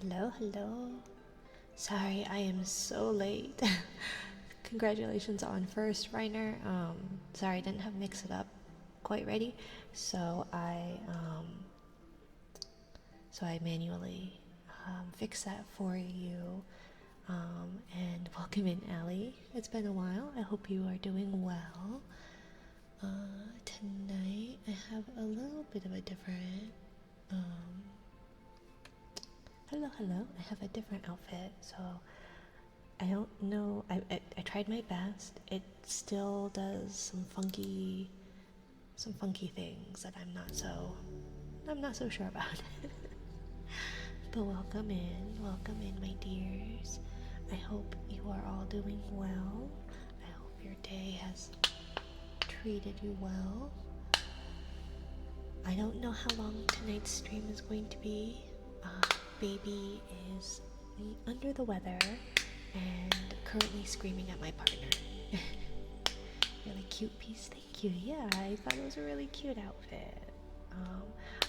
Hello, hello. Sorry, I am so late. Congratulations on first, Reiner. Sorry, I didn't have Mix It Up quite ready, so I manually fixed that for you. And welcome in, Allie. It's been a while. I hope you are doing well. Tonight I have a little bit of a different hello, hello. I have a different outfit, so I don't know. I tried my best. It still does some funky things that I'm not so sure about. But welcome in, my dears. I hope you are all doing well. I hope your day has treated you well. I don't know how long tonight's stream is going to be. Baby is under the weather and currently screaming at my partner. Really cute piece, thank you. Yeah, I thought it was a really cute outfit.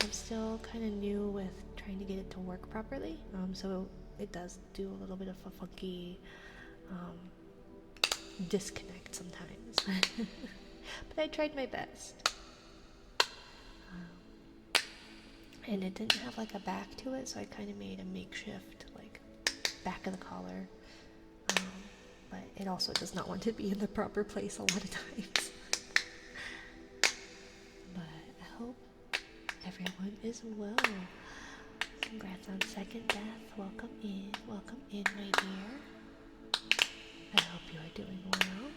I'm still kind of new with trying to get it to work properly, so it does do a little bit of a funky disconnect sometimes. But I tried my best. And it didn't have like a back to it, so I kind of made a makeshift like back of the collar. But it also does not want to be in the proper place a lot of times. But I hope everyone is well. Congrats on second death. Welcome in, my dear. I hope you are doing well.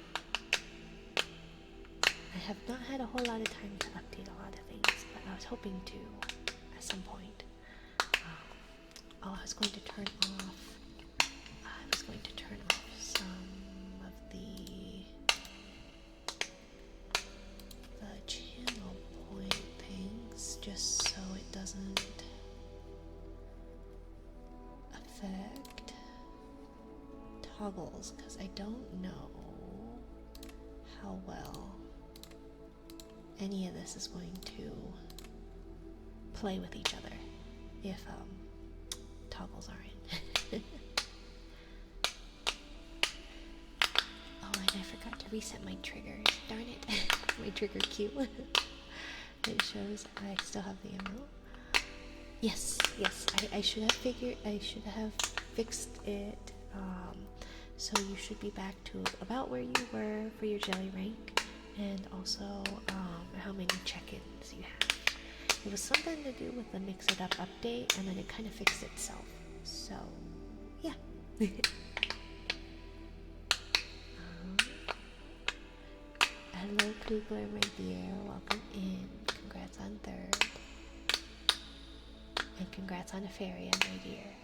I have not had a whole lot of time to update a lot of things, but I was hoping to at some point. I was going to turn off some of the channel point things just so it doesn't affect toggles, because I don't know how well any of this is going to play with each other if toggles are in. Oh, and I forgot to reset my triggers. Darn it. My trigger cue. It shows I still have the amount. Yes. I should have fixed it. So you should be back to about where you were for your jelly rank, and also how many check-ins you have. It was something to do with the Mix It Up update, and then it kind of fixed itself. So, yeah. Hello, Kugler, my dear. Welcome in. Congrats on third. And congrats on Afaria, my dear.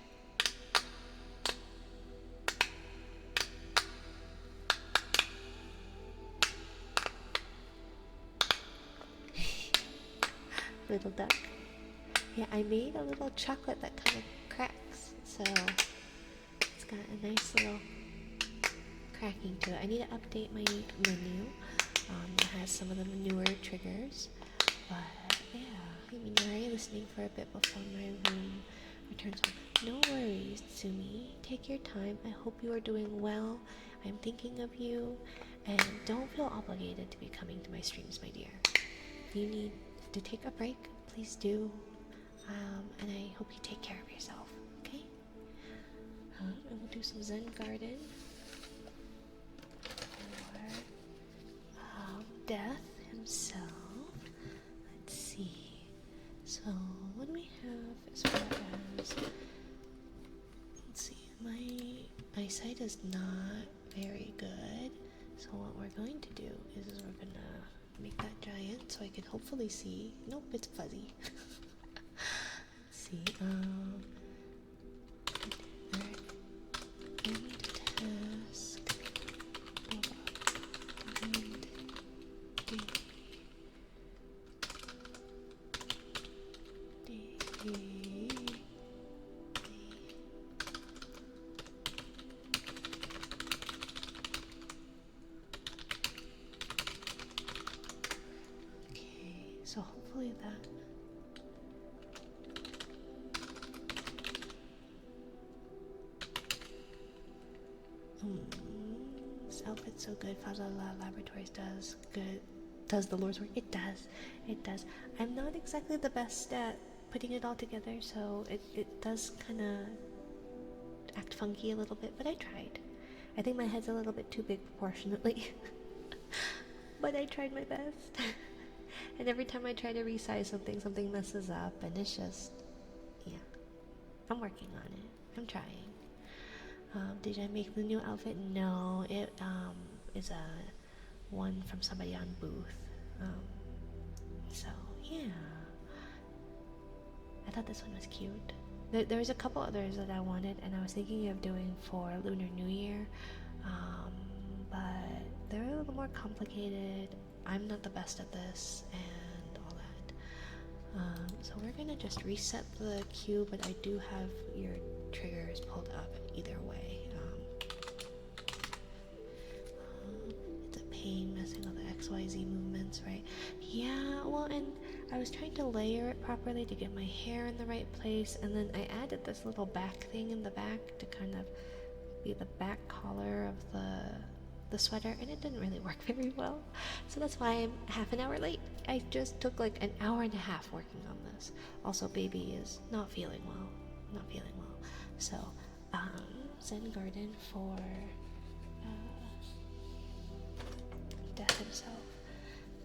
Little duck. Yeah, I made a little chocolate that kind of cracks, so it's got a nice little cracking to it. I need to update my menu. It has some of the newer triggers, but yeah, I mean, you're already listening for a bit before my room returns home. No worries, Sumi. Take your time. I hope you are doing well. I'm thinking of you, and don't feel obligated to be coming to my streams, my dear. If you need to take a break, please do. And I hope you take care of yourself, okay? And we'll do some Zen Garden for Death himself. Let's see. So, what do we have as far as... Let's see. My eyesight is not very good. So what we're going to do is we're going to make that giant so I can hopefully see. Nope, it's fuzzy. Let's see. End task. End day. Okay, so hopefully. 'Cause I don't know if I can do that. Okay, so hopefully that. Okay, so hopefully that. Okay, so hopefully that. Okay, so hopefully that. Okay, so hopefully that. Okay, so hopefully that. Okay, so hopefully that. Okay, so hopefully that. Okay, so hopefully that. Okay, so hopefully that. Hmm. This outfit's so good. Fazala Laboratories does the Lord's work. It does. It does. I'm not exactly the best at putting it all together, so it does kind of act funky a little bit, but I tried. I think my head's a little bit too big proportionately. But I tried my best. And every time I try to resize something, something messes up, and it's just, yeah. I'm working on it. I'm trying. Did I make the new outfit? No, it is a one from somebody on Booth. So yeah, I thought this one was cute. There was a couple others that I wanted, and I was thinking of doing for Lunar New Year, but they're a little more complicated. I'm not the best at this, and all that. So we're gonna just reset the cue, but I do have your triggers pulled up either way. It's a pain messing with the XYZ movements, right? Yeah, well, and I was trying to layer it properly to get my hair in the right place, and then I added this little back thing in the back to kind of be the back collar of the sweater, and it didn't really work very well. So that's why I'm half an hour late. I just took like an hour and a half working on this. Also, baby is not feeling well. Not feeling well. So, Zen Garden for Death himself.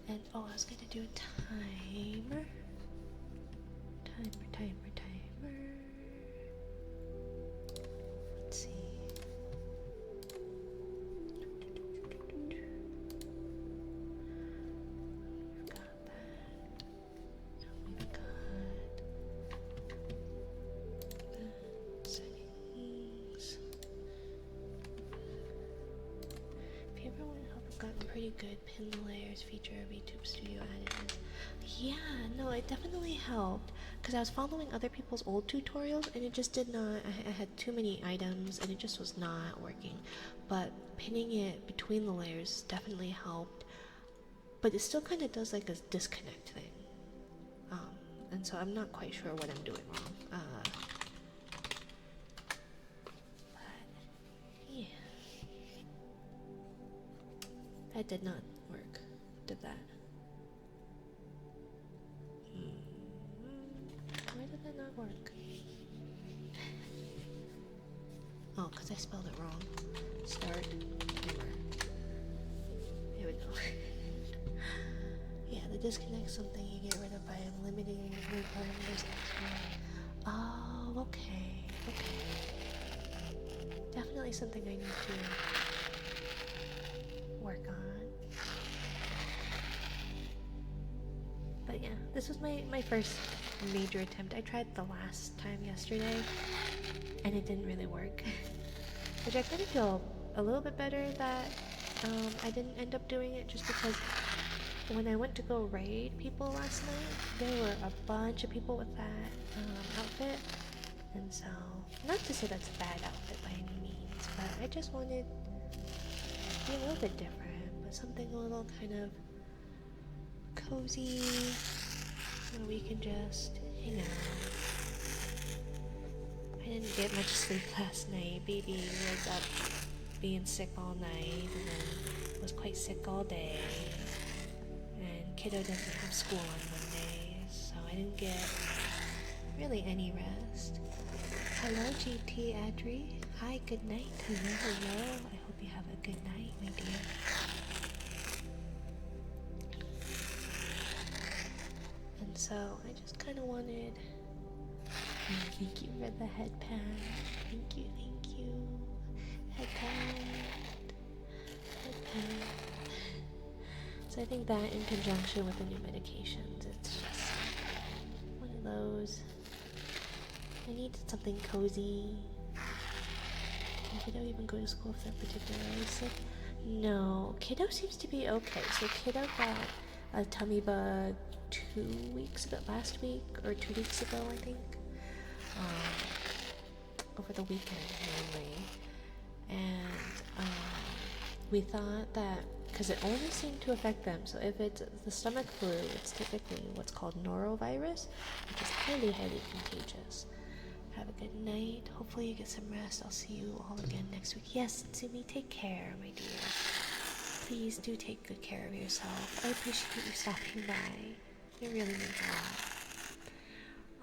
And oh, I was gonna do a timer. Timer. Let's see. We've got that. And we've got the settings. If you ever want to help, I've gotten pretty good pin the layers feature of YouTube Studio added in. Yeah, no, it definitely helped because I was following other people's old tutorials and it just did not. I had too many items and it just was not working. But pinning it between the layers definitely helped. But it still kind of does like a disconnect thing. And so I'm not quite sure what I'm doing wrong. But yeah, that did not work. Did that? Why did that not work? Oh, because I spelled it wrong. Start timer. Here we go. Yeah, the disconnect something you get rid of by limiting your parameters extra. Oh, okay. Definitely something I need to work on. But yeah, this was my first major attempt. I tried the last time yesterday and it didn't really work. Which I kind of feel a little bit better that I didn't end up doing it, just because when I went to go raid people last night, there were a bunch of people with that outfit. And so, not to say that's a bad outfit by any means, but I just wanted to be a little bit different, but something a little kind of cozy, where we can just hang out. I didn't get much sleep last night. Baby was up being sick all night and then was quite sick all day. And kiddo doesn't have school on Mondays, so I didn't get really any rest. Hello, GT Adri. Hi, good night. Hello. I hope you have a good night, my dear. And so I just kind of wanted. Thank you for the headband. Thank you. Headband. So I think that in conjunction with the new medications, it's just one of those. I needed something cozy. Can kiddo even go to school if they're particularly sick? No, kiddo seems to be okay. So kiddo got a tummy bug 2 weeks ago, last week, or 2 weeks ago, I think. Over the weekend mainly, and we thought that because it only seemed to affect them, so if it's the stomach flu, it's typically what's called norovirus, which is highly contagious. Have a good night. Hopefully you get some rest. I'll see you all again next week. Yes, Sumi, take care, my dear. Please do take good care of yourself. I appreciate you stopping by. It really means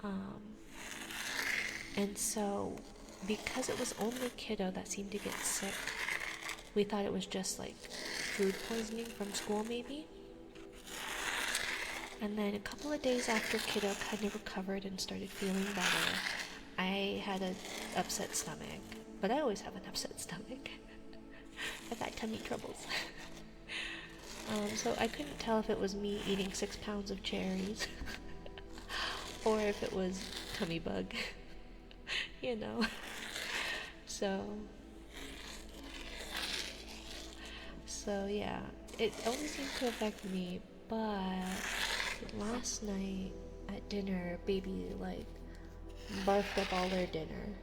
a lot. And so, because it was only Kiddo that seemed to get sick, we thought it was just like food poisoning from school, maybe. And then a couple of days after Kiddo kind of recovered and started feeling better, I had an upset stomach. But I always have an upset stomach. I've had tummy troubles. So I couldn't tell if it was me eating 6 pounds of cherries or if it was tummy bug, you know. So yeah, it only seemed to affect me, but last night at dinner, baby like barfed up all their dinner.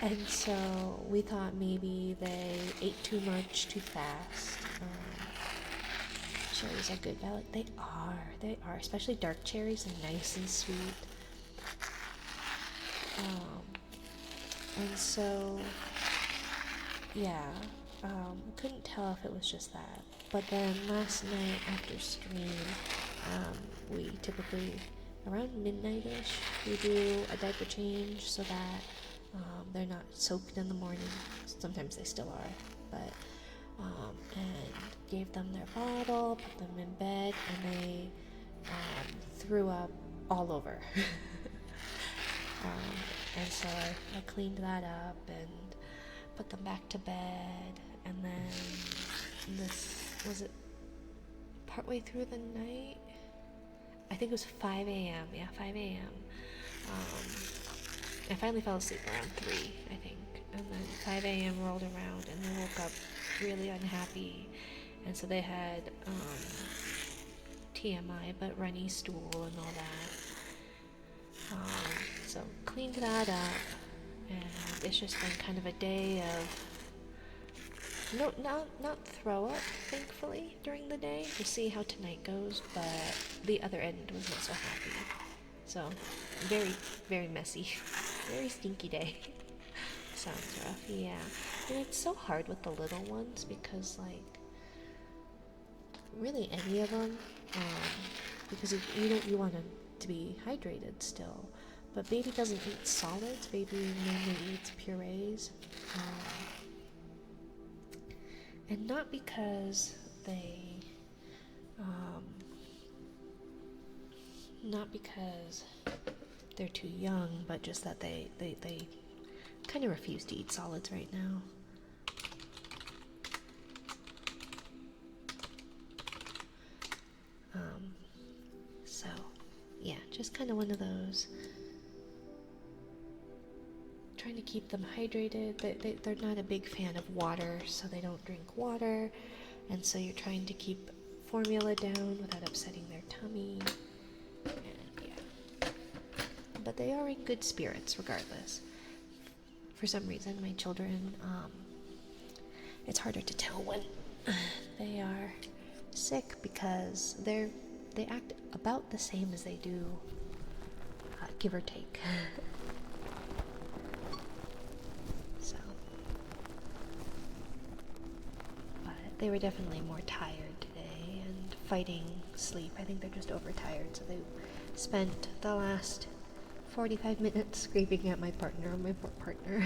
And so we thought maybe they ate too much too fast. Cherries are good, Violet. They are, especially dark cherries and nice and sweet. And so, yeah, couldn't tell if it was just that. But then last night after stream, we typically, around midnight-ish, we do a diaper change so that they're not soaked in the morning. Sometimes they still are, but and gave them their bottle, put them in bed, and they threw up all over. And so I cleaned that up and put them back to bed, and then was it partway through the night? I think it was 5 a.m. Yeah, 5 a.m. I finally fell asleep around 3, I think. And then 5 a.m. rolled around and they woke up really unhappy. And so they had TMI, but runny stool and all that. So cleaned that up, and it's just been kind of a day of not throw up, thankfully, during the day. We'll see how tonight goes, but the other end was not so happy. So very, very messy. Very stinky day. Sounds rough, yeah. And it's so hard with the little ones because, like, really any of them, because you want them to be hydrated still. But baby doesn't eat solids. Baby mainly eats purees. And not because they're too young, but just that they kind of refuse to eat solids right now. So, yeah, just kind of one of those. Trying to keep them hydrated. They're not a big fan of water, so they don't drink water. And so you're trying to keep formula down without upsetting their tummy. And yeah. But they are in good spirits regardless. For some reason, my children, it's harder to tell when they are sick because they act about the same as they do, give or take. So, but they were definitely more tired today and fighting sleep. I think they're just overtired, so they spent the last 45 minutes screaming at my partner, my poor partner.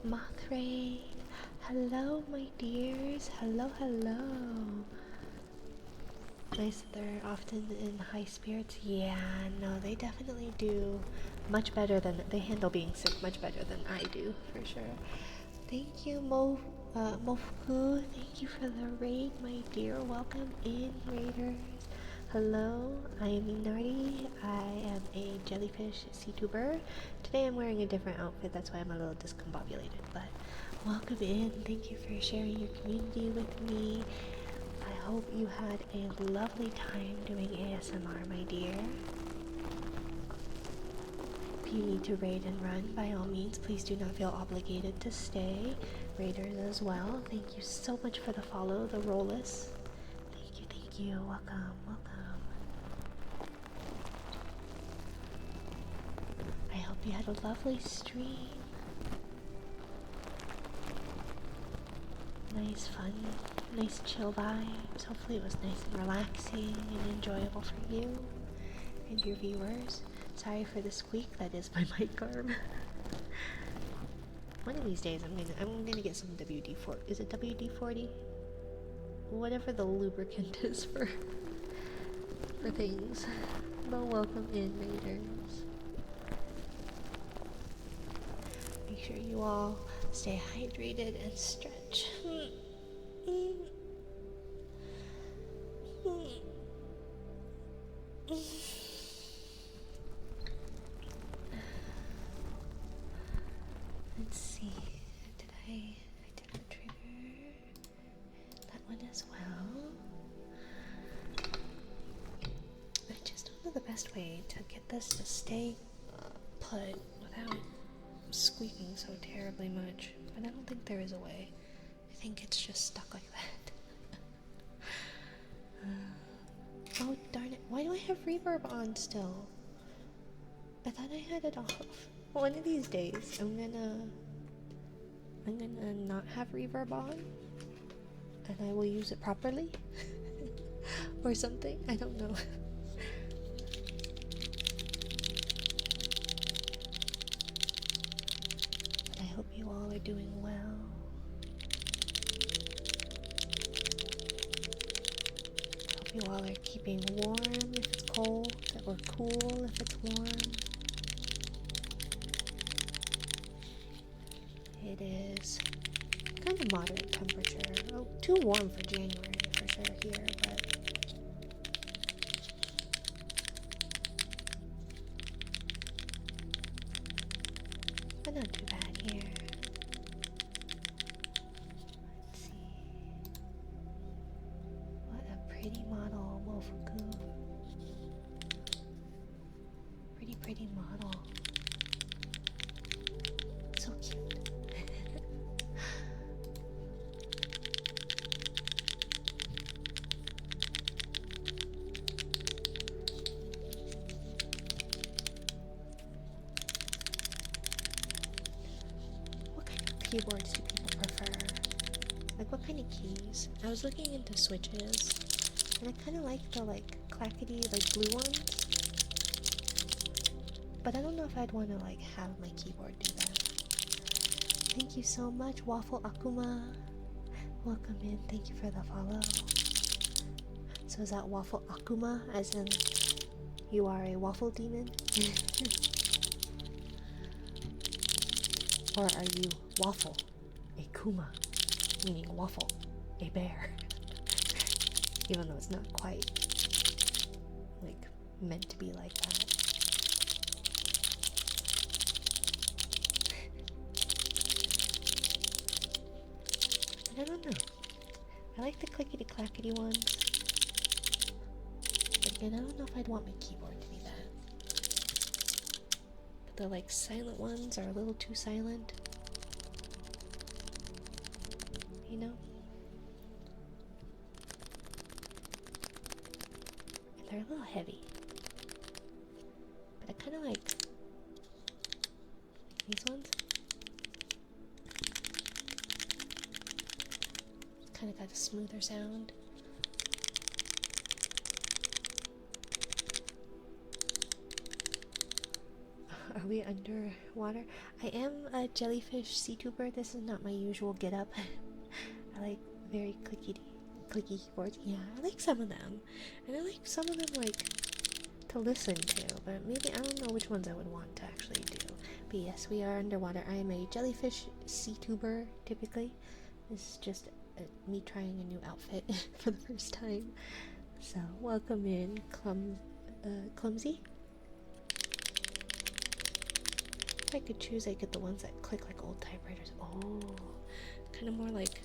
Mothrain, hello my dears, hello. Nice that they're often in high spirits. Yeah, no, they definitely do much better than, they handle being sick much better than I do, for sure. Thank you, Mofuku, thank you for the raid, my dear. Welcome in, raiders. Hello, I am Minardi. I am a jellyfish CTuber. Today I'm wearing a different outfit, that's why I'm a little discombobulated, but welcome in. Thank you for sharing your community with me. I hope you had a lovely time doing ASMR, my dear. you need to raid and run, by all means, please do not feel obligated to stay. Raiders as well, thank you so much for the follow, the Rollis. Thank you, welcome, welcome. I hope you had a lovely stream. Nice fun, nice chill vibes. Hopefully it was nice and relaxing and enjoyable for you and your viewers. Sorry for the squeak, that is my mic arm. One of these days I'm gonna get some WD-40. Is it WD-40? Whatever the lubricant is for things. But welcome in, Raiders. Make sure you all stay hydrated and stretch. Let's see. I didn't trigger that one as well. I just don't know the best way to get this to stay put without squeaking so terribly much, but I don't think there is a way. I think it's just stuck like that. Oh darn it, why do I have reverb on still? I thought I had it off. One of these days I'm gonna not have reverb on and I will use it properly. Or something, I don't know. I hope you all are doing well. Hope you all are keeping warm if it's cold, or cool if it's warm. It is kind of moderate temperature. Oh, too warm for January for sure here, but not too bad here. Let's see. What a pretty model, Mofuku. Pretty model. So cute. What kind of keyboards do people prefer? Like, what kind of keys? I was looking into switches, and I kind of like the clackety blue ones, but I don't know if I'd want to have my keyboard do that. Thank you so much, Waffle Akuma. Welcome in. Thank you for the follow. So is that Waffle Akuma, as in you are a waffle demon? Or are you Waffle, a Kuma, meaning waffle, a bear? Even though it's not quite meant to be like that. I don't know. I like the clickety clackety ones. But again, I don't know if I'd want my keyboard to be that. But the silent ones are a little too silent. You know? And they're a little heavy. But I kinda like these ones. Kind of got a smoother sound. Are we underwater? I am a jellyfish sea tuber. This is not my usual get up. I like very clicky keyboards. Yeah, I like some of them. And I like some of them to listen to, but maybe I don't know which ones I would want to actually do. But yes, we are underwater. I am a jellyfish sea tuber typically. This is just me trying a new outfit for the first time. So welcome in, Clumsy. If I could choose, I'd get the ones that click like old typewriters. Oh, kind of more like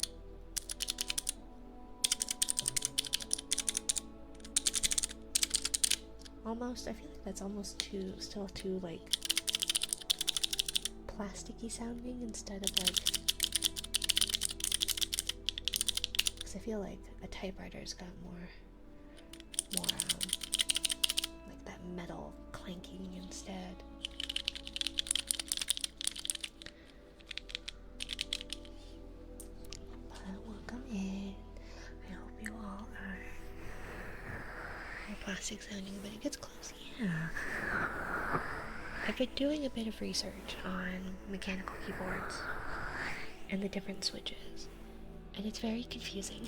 almost. I feel like that's almost still too plasticky sounding instead of like, because I feel like a typewriter's got more like that metal clanking instead. But welcome in. I hope you all are more plastic sounding, but it gets close. Yeah. I've been doing a bit of research on mechanical keyboards and the different switches, and it's very confusing.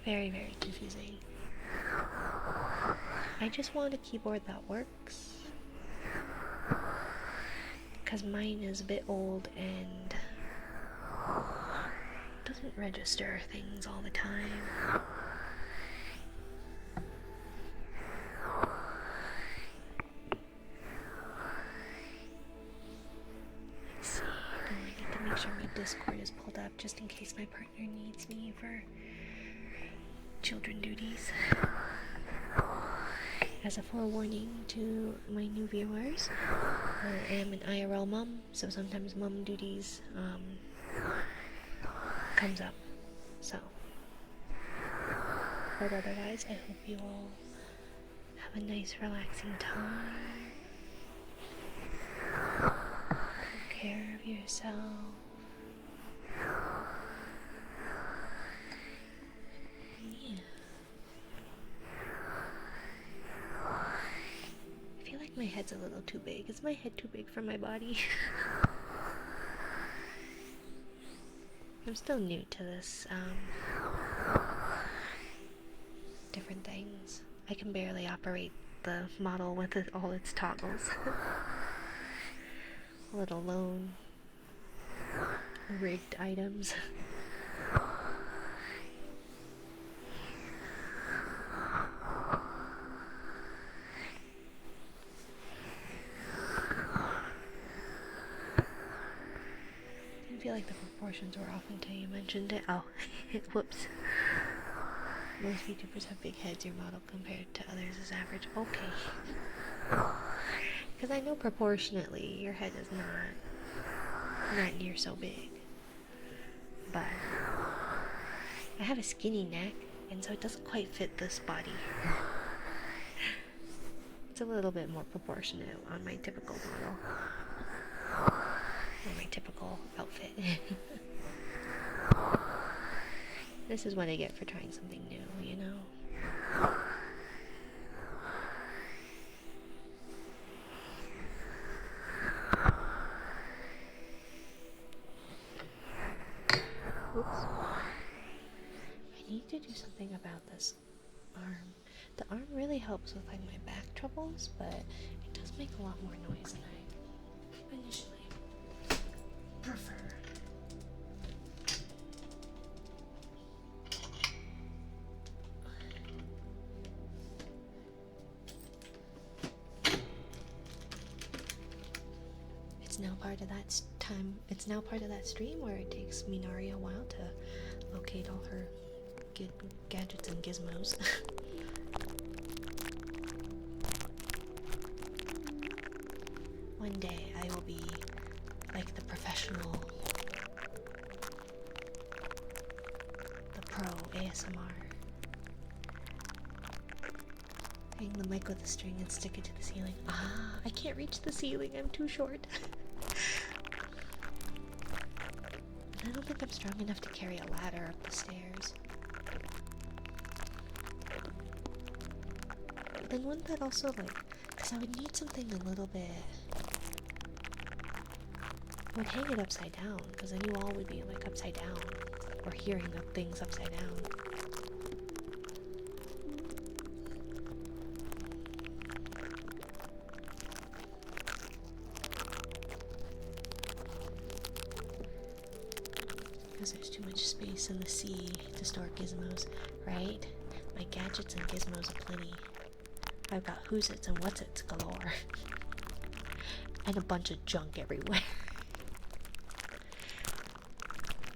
Very, very confusing. I just want a keyboard that works, because mine is a bit old and doesn't register things all the time. Make sure my Discord is pulled up just in case my partner needs me for children duties. As a forewarning to my new viewers, I am an IRL mom, so sometimes mom duties comes up. So, but otherwise, I hope you all have a nice, relaxing time. Take care of yourself. Yeah. I feel like my head's a little too big. Is my head too big for my body? I'm still new to this, different things. I can barely operate the model with all its toggles. Let alone rigged items. Didn't feel like the proportions were off until you mentioned it. Oh, whoops. Most VTubers have big heads. Your model compared to others is average. Okay. Because I know proportionately your head is not near so big. But I have a skinny neck, and so it doesn't quite fit this body. It's a little bit more proportionate on my typical model. Or my typical outfit. This is what I get for trying something new, you know? Oops. I need to do something about this arm. The arm really helps with like my back troubles, but it does make a lot more noise than I initially prefer. It's now part of that stream where it takes Minari a while to locate all her gadgets and gizmos. One day I will be like the professional, the pro ASMR. Hang the mic with a string and stick it to the ceiling. Ah, I can't reach the ceiling, I'm too short. I don't think I'm strong enough to carry a ladder up the stairs. But then wouldn't that also because I would need something a little bit, I would hang it upside down, because then you all would be like upside down, or hearing of things upside down. Because there's too much space in the sea to store gizmos, right? My gadgets and gizmos aplenty. I've got who's-its and what's-its galore. And a bunch of junk everywhere.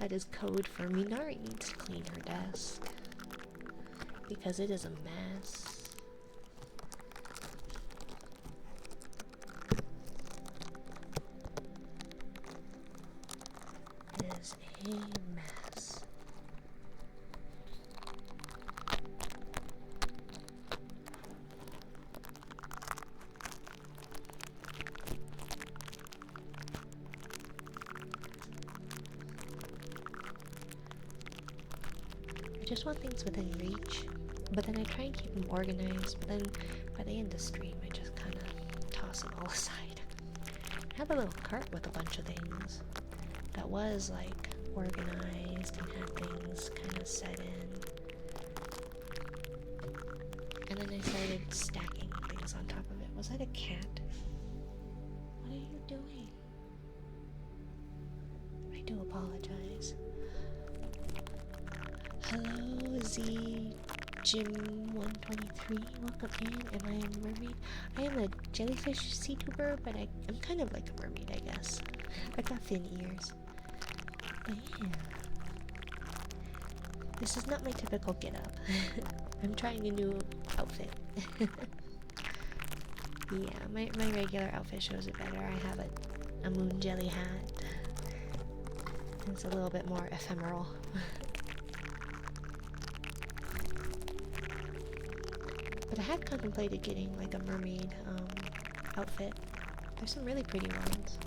That is code for Minari needs to clean her desk. Because it is a mess. mess. I just want things within reach, but then I try and keep them organized, but then by the end of the stream I just kind of toss them all aside. I have a little cart with a bunch of things that was like organized and had things kind of set in. And then I started stacking things on top of it. Was that a cat? What are you doing? I do apologize. Hello, Z Jim 123. Welcome in, and I am a mermaid. I am a jellyfish sea-tuber, but I'm kind of like a mermaid, I guess. I've got fin ears. But yeah. This is not my typical get-up. I'm trying a new outfit. Yeah, my regular outfit shows it better. I have a moon jelly hat. It's a little bit more ephemeral. But I had contemplated getting like a mermaid outfit. There's some really pretty ones.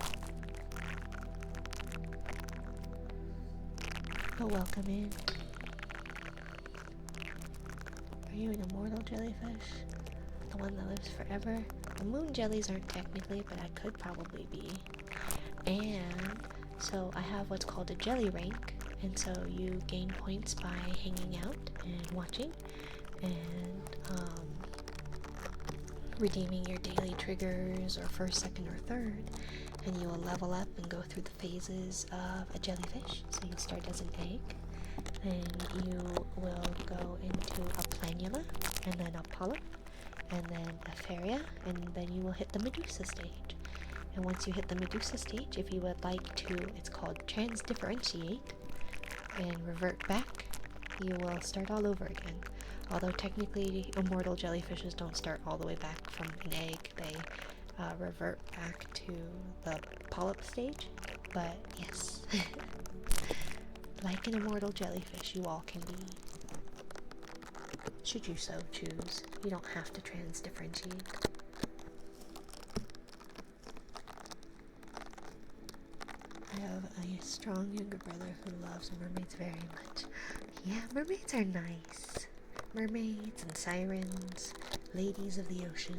Oh, welcome in. Are you an immortal jellyfish? The one that lives forever? The moon jellies aren't technically, but I could probably be. And so I have what's called a jelly rank, and so you gain points by hanging out and watching and redeeming your daily triggers or first, second, or third, and you will level up and go through the phases of a jellyfish. So you'll start as an egg, then you will go into a planula, and then a polyp, and then a pharia, and then you will hit the Medusa stage. And once you hit the Medusa stage, if you would like to, it's called transdifferentiate, and revert back, you will start all over again. Although technically immortal jellyfishes don't start all the way back from an egg, they revert back to the polyp stage. But yes, like an immortal jellyfish, you all can be, should you so choose. You don't have to transdifferentiate. I have a strong younger brother who loves mermaids very much. Yeah, mermaids are nice. Mermaids and sirens, ladies of the ocean.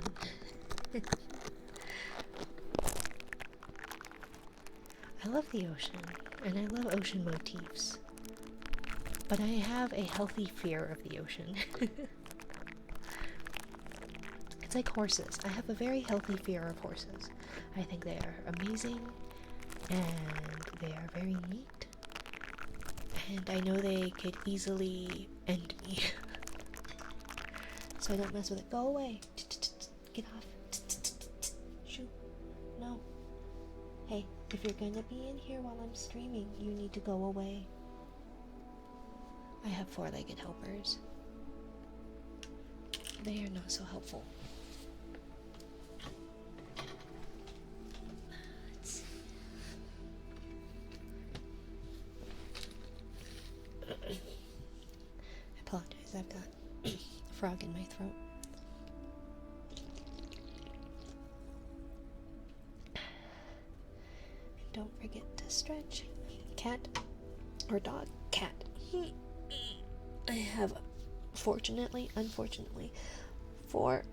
I love the ocean, and I love ocean motifs. But I have a healthy fear of the ocean. It's like horses. I have a very healthy fear of horses. I think they are amazing, and they are very neat. And I know they could easily end me. So I don't mess with it. Go away. Get off. Shoo. No. Hey, if you're gonna be in here while I'm streaming, you need to go away. I have four-legged helpers. They are not so helpful. Let's see. I apologize, I've got frog in my throat. Don't forget to stretch. Cat or dog? Cat. I have, unfortunately, 4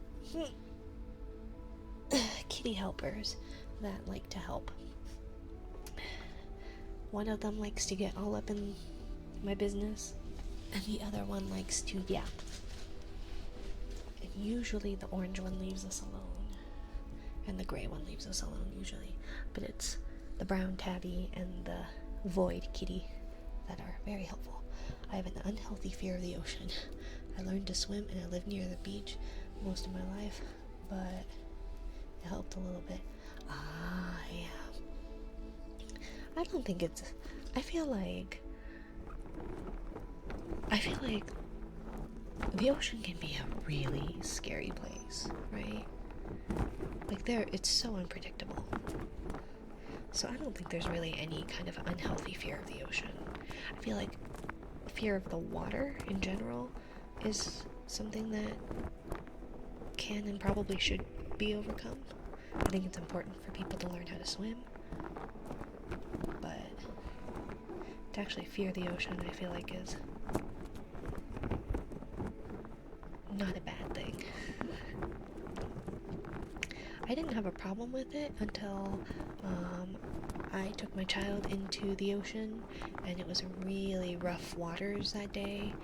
kitty helpers that like to help. One of them likes to get all up in my business, and the other one likes to yap. And usually the orange one leaves us alone, and the gray one leaves us alone usually, but it's the brown tabby and the void kitty that are very helpful. I have an unhealthy fear of the ocean. I learned to swim and I lived near the beach most of my life, but it helped a little bit. Yeah. I don't think it's, I feel like the ocean can be a really scary place, right? Like it's so unpredictable. So I don't think there's really any kind of unhealthy fear of the ocean. I feel like fear of the water in general is something that can and probably should be overcome. I think it's important for people to learn how to swim, but to actually fear the ocean, I feel like is not a bad thing. I didn't have a problem with it until I took my child into the ocean, and it was really rough waters that day,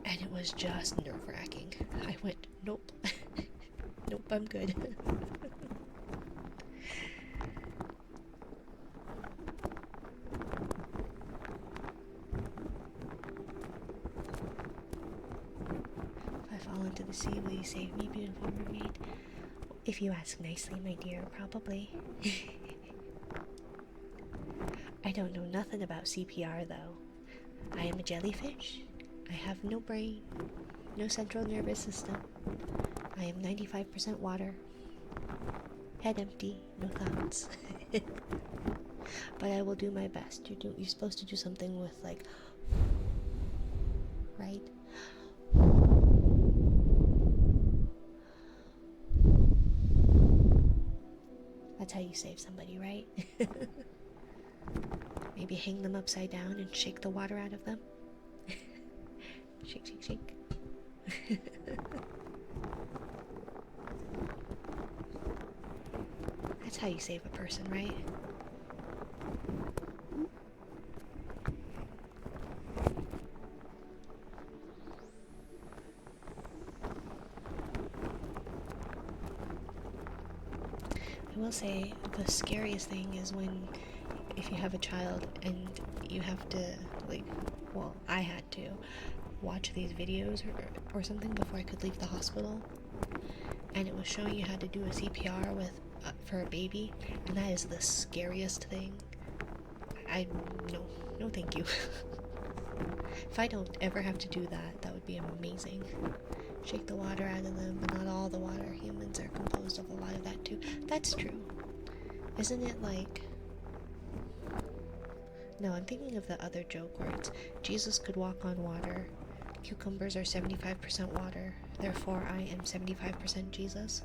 and it was just nerve-wracking. I went, nope. Nope, I'm good. If I fall into the sea, will you save me, beautiful mermaid? If you ask nicely, my dear, probably. I don't know nothing about CPR, though. I am a jellyfish. I have no brain, no central nervous system. I am 95% water. Head empty, no thoughts. But I will do my best. You're supposed to do something with, like, right? That's how you save somebody, right? Maybe hang them upside down and shake the water out of them. Shake, shake, shake. That's how you save a person, right? I will say the scariest thing is when, if you have a child and you have to, like, well, I had to watch these videos or something before I could leave the hospital, and it was showing you how to do a CPR with for a baby, and that is the scariest thing. No thank you. If I don't ever have to do that, that would be amazing. Shake the water out of them, but not all the water. Humans are composed of a lot of that too. That's true. Isn't it like... No, I'm thinking of the other joke where it's Jesus could walk on water. Cucumbers are 75% water. Therefore, I am 75% Jesus.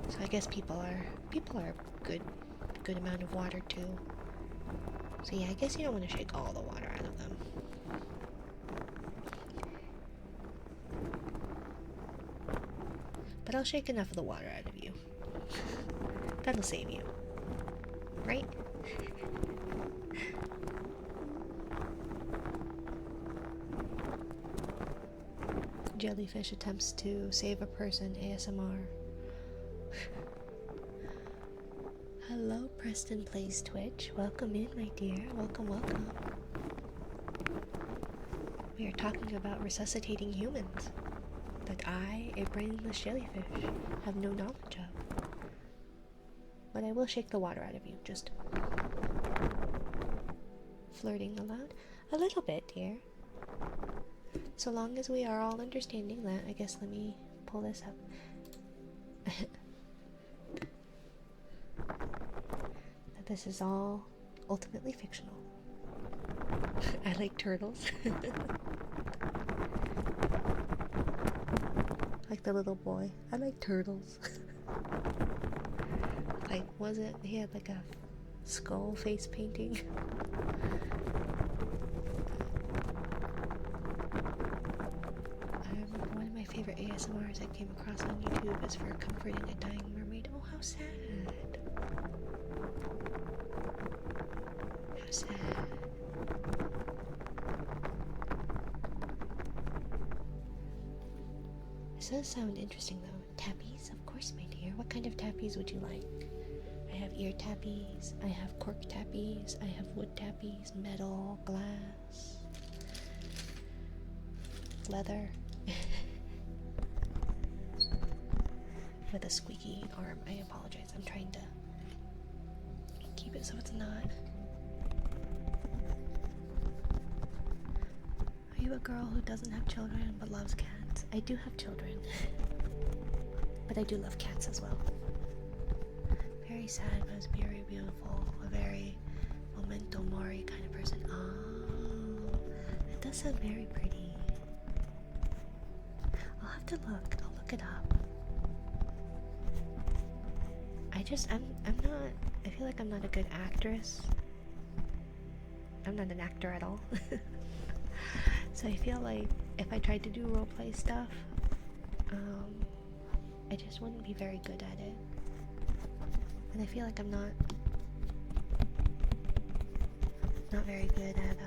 So I guess people are good amount of water too. So yeah, I guess you don't want to shake all the water out of them. But I'll shake enough of the water out of you. That'll save you. Right? Jellyfish attempts to save a person ASMR. Hello, Preston Plays Twitch. Welcome in, my dear. Welcome, welcome. We are talking about resuscitating humans that I, a brainless jellyfish, have no knowledge of. But I will shake the water out of you, just flirting aloud. A little bit, dear. So long as we are all understanding that, I guess let me pull this up. That this is all ultimately fictional. I like turtles. Like the little boy. I like turtles. Like, was it? He had like a skull face painting. One of my favorite ASMRs I came across on YouTube is for comforting a dying mermaid. Oh, how sad. How sad. This does sound interesting though. Tappies? Of course, my dear. What kind of tappies would you like? I have ear tappies, I have cork tappies, I have wood tappies, metal, glass, leather. With a squeaky arm. I apologize. I'm trying to keep it so it's not. Are you a girl who doesn't have children but loves cats? I do have children. But I do love cats as well. sad, but it's very beautiful. A very memento mori kind of person. Oh, it does sound very pretty. I'll have to look. I'll look it up. I'm not. I feel like I'm not a good actress. I'm not an actor at all. So I feel like if I tried to do roleplay stuff, I just wouldn't be very good at it. And I feel like I'm not very good at,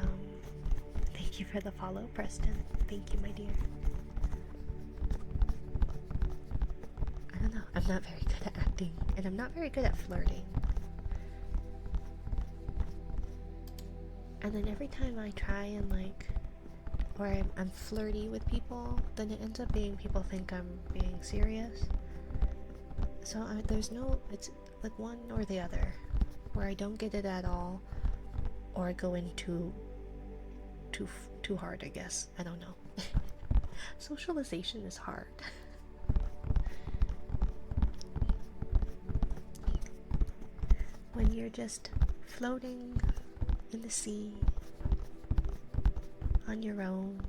thank you for the follow, Preston. Thank you, my dear. I don't know, I'm not very good at acting, and I'm not very good at flirting. And then every time I try and or I'm flirty with people, then it ends up being people think I'm being serious. So there's no, it's like one or the other, where I don't get it at all, or I go in too hard, I guess. I don't know. Socialization is hard. When you're just floating in the sea on your own,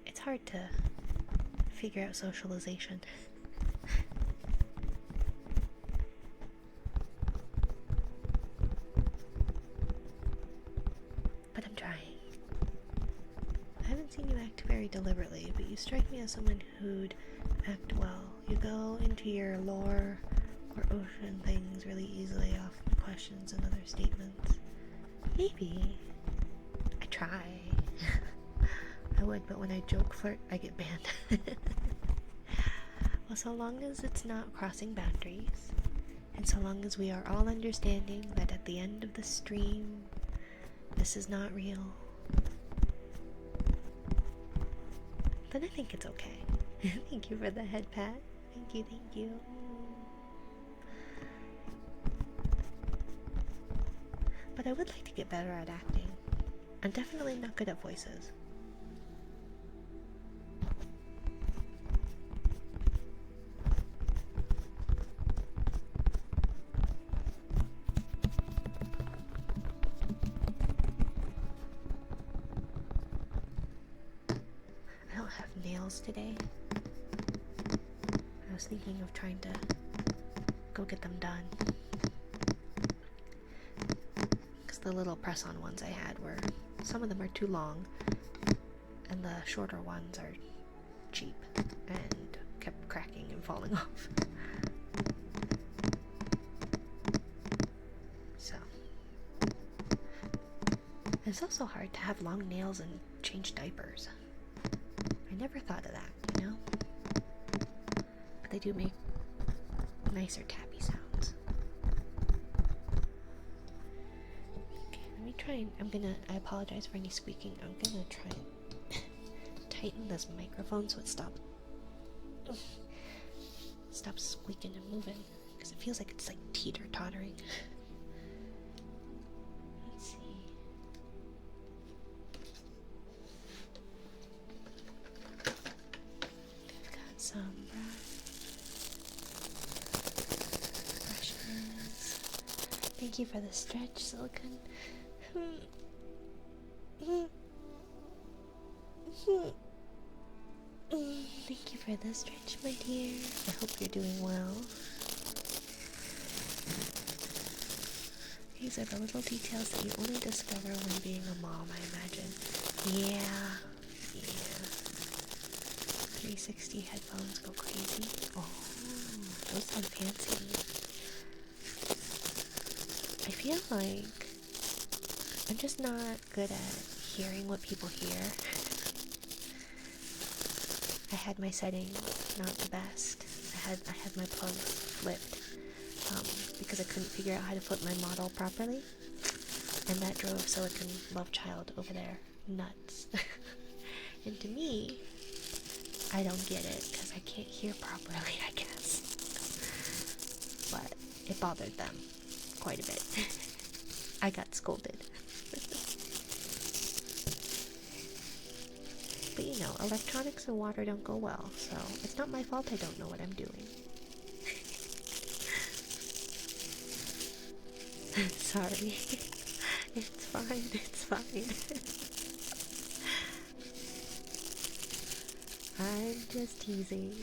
it's hard to figure out socialization. But I'm trying. I haven't seen you act very deliberately, but you strike me as someone who'd act well. You go into your lore or ocean things really easily off questions and other statements. Maybe. I try. I would, but when I joke flirt, I get banned. Well, so long as it's not crossing boundaries, and so long as we are all understanding that at the end of the stream, this is not real, then I think it's okay. Thank you for the head pat. Thank you, thank you. But I would like to get better at acting. I'm definitely not good at voices. I don't have nails today. I was thinking of trying to go get them done. The little press-on ones I had were, some of them are too long, and the shorter ones are cheap and kept cracking and falling off. So it's also hard to have long nails and change diapers. I never thought of that, you know? But they do make nicer tappy sounds. I apologize for any squeaking. I'm gonna try and tighten this microphone so it stops squeaking and moving, because it feels like it's like teeter-tottering. Let's see. I've got some brushes. Thank you for the stretch, Silicon. Thank you for the stretch, my dear. I hope you're doing well. These are the little details that you only discover when being a mom, I imagine. Yeah. 360 headphones go crazy. Oh, those sound fancy. I feel like I'm just not good at hearing what people hear. I had my settings not the best. I had my plugs flipped because I couldn't figure out how to flip my model properly, and that drove Silicon Love Child over there nuts. And to me, I don't get it because I can't hear properly, I guess. But it bothered them quite a bit. I got scolded. But you know, electronics and water don't go well, so it's not my fault I don't know what I'm doing. Sorry. It's fine, it's fine. I'm just teasing.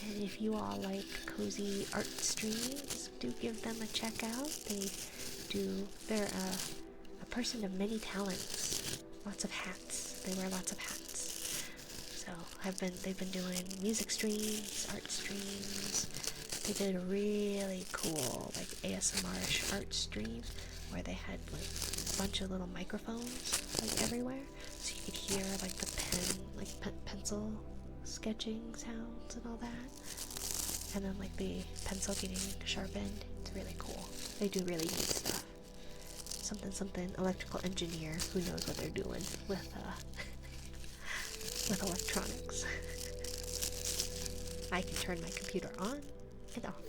And if you all like cozy art streams, do give them a check out. They're a person of many talents. Lots of hats. They wear lots of hats. So they've been doing music streams, art streams. They did a really cool like ASMR-ish art stream where they had like a bunch of little microphones like everywhere, so you could hear like the pencil sketching sounds and all that, and then like the pencil getting sharpened. It's really cool. They do really neat stuff. Something electrical engineer who knows what they're doing with with electronics. I can turn my computer on and off.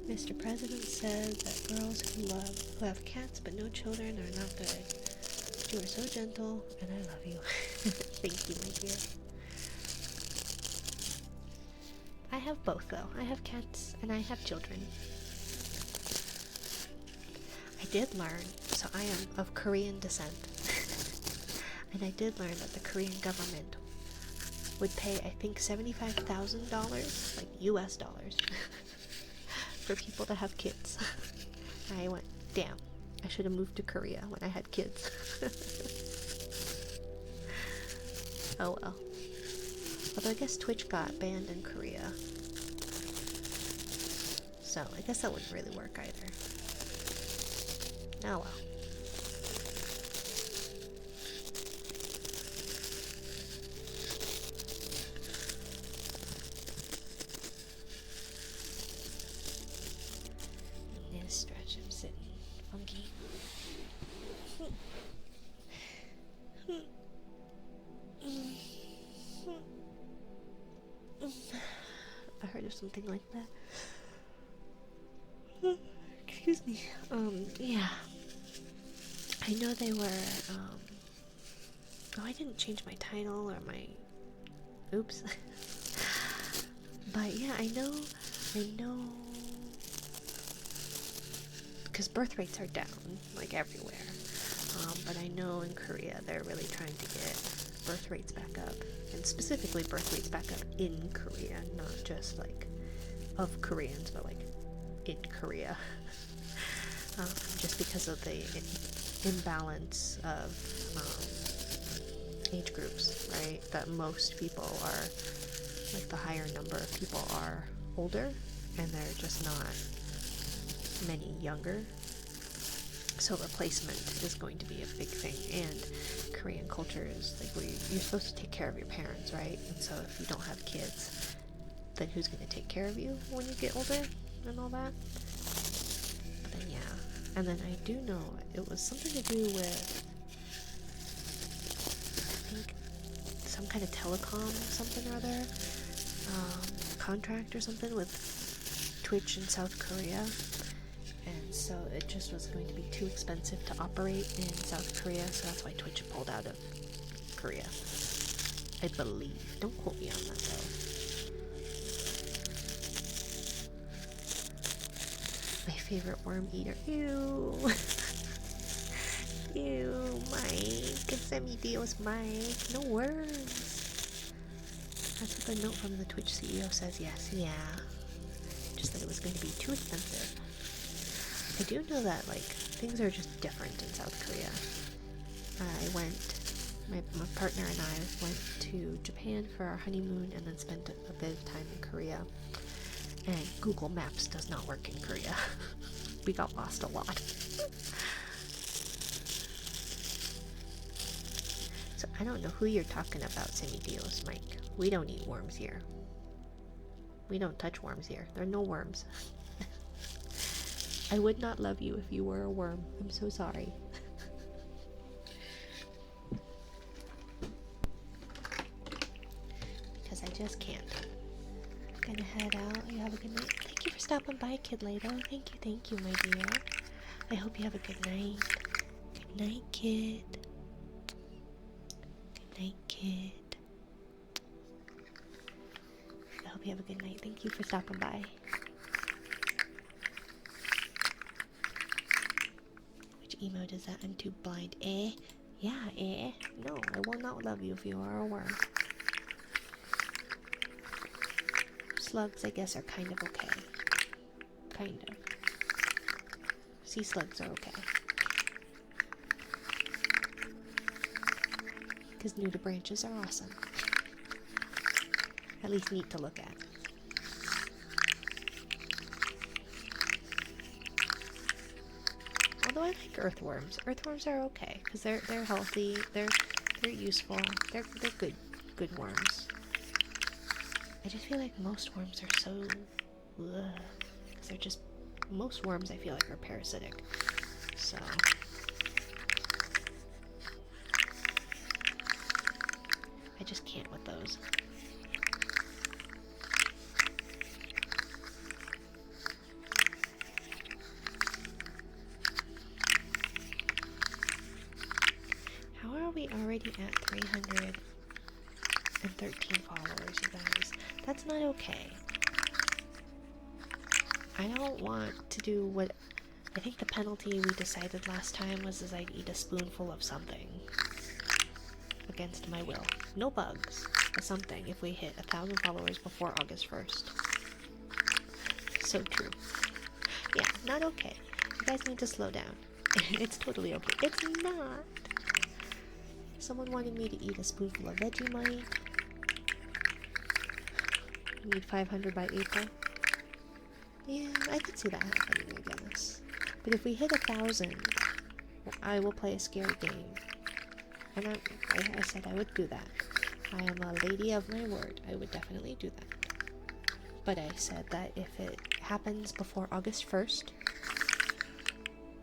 Mr. President said that girls who have cats but no children are not good. You are so gentle, and I love you. Thank you, my dear. I have both, though. I have cats, and I have children. I did learn, so I am of Korean descent. And I did learn that the Korean government would pay, I think, $75,000, like US dollars, for people to have kids. And I went, damn, I should have moved to Korea when I had kids. Oh well. Although I guess Twitch got banned in Korea, so I guess that wouldn't really work either. Oh well. I'm gonna stretch. I'm sitting funky. I heard of something like that. Excuse me. Yeah. I know they were, oh, I didn't change my title or my, oops. But yeah, I know, because birth rates are down, like everywhere. But I know in Korea they're really trying to get birth rates back up, and specifically birth rates back up in Korea, not just like of Koreans, but like in Korea. Just because of the imbalance of age groups, right? That most people are, like the higher number of people are older, and there are just not many younger. So replacement is going to be a big thing, and Korean culture is like where you're supposed to take care of your parents, right? And so if you don't have kids, then who's going to take care of you when you get older and all that? But then yeah, and then I do know it was something to do with, I think, some kind of telecom something or other, contract or something with Twitch in South Korea. And so it just was going to be too expensive to operate in South Korea, so that's why Twitch pulled out of Korea, I believe. Don't quote me on that though. My favorite worm eater. Ew. Ew, Mike. Semi-Dios Mike. No worms. That's what the note from the Twitch CEO says. Yes, yeah. Just that it was going to be too expensive. I do know that, like, things are just different in South Korea. My partner and I went to Japan for our honeymoon and then spent a bit of time in Korea. And Google Maps does not work in Korea. We got lost a lot. So I don't know who you're talking about, Semi-Dios Mike. We don't eat worms here. We don't touch worms here. There are no worms. I would not love you if you were a worm. I'm so sorry. Because I just can't. I'm gonna head out. You have a good night. Thank you for stopping by, Kid Lato. Thank you, my dear. I hope you have a good night. Good night, kid. Good night, kid. hope you have a good night. Thank you for stopping by. Which emote is that? I'm too blind. Eh? Yeah, eh? No, I will not love you if you are a worm. Slugs, I guess, are kind of okay. Kind of. Sea slugs are okay. Because nudibranches are awesome. At least neat to look at. Although I like earthworms. Earthworms are okay because they're healthy. They're useful. They're good worms. I just feel like most worms are so because they're just most worms I feel like are parasitic. So I just can't with those. How are we already at 313 followers, you guys? That's not okay. I don't want to do what I think the penalty we decided last time was I'd eat a spoonful of something against my will. No bugs, but something if we hit 1,000 followers before August 1st. So true. Yeah, not okay. You guys need to slow down. It's totally okay. It's not. Someone wanted me to eat a spoonful of Vegemite. We need 500 by April. Yeah, I could see that happening, I guess. But if we hit 1,000, I will play a scary game. And I said I would do that. I am a lady of my word. I would definitely do that. But I said that if it happens before August 1st,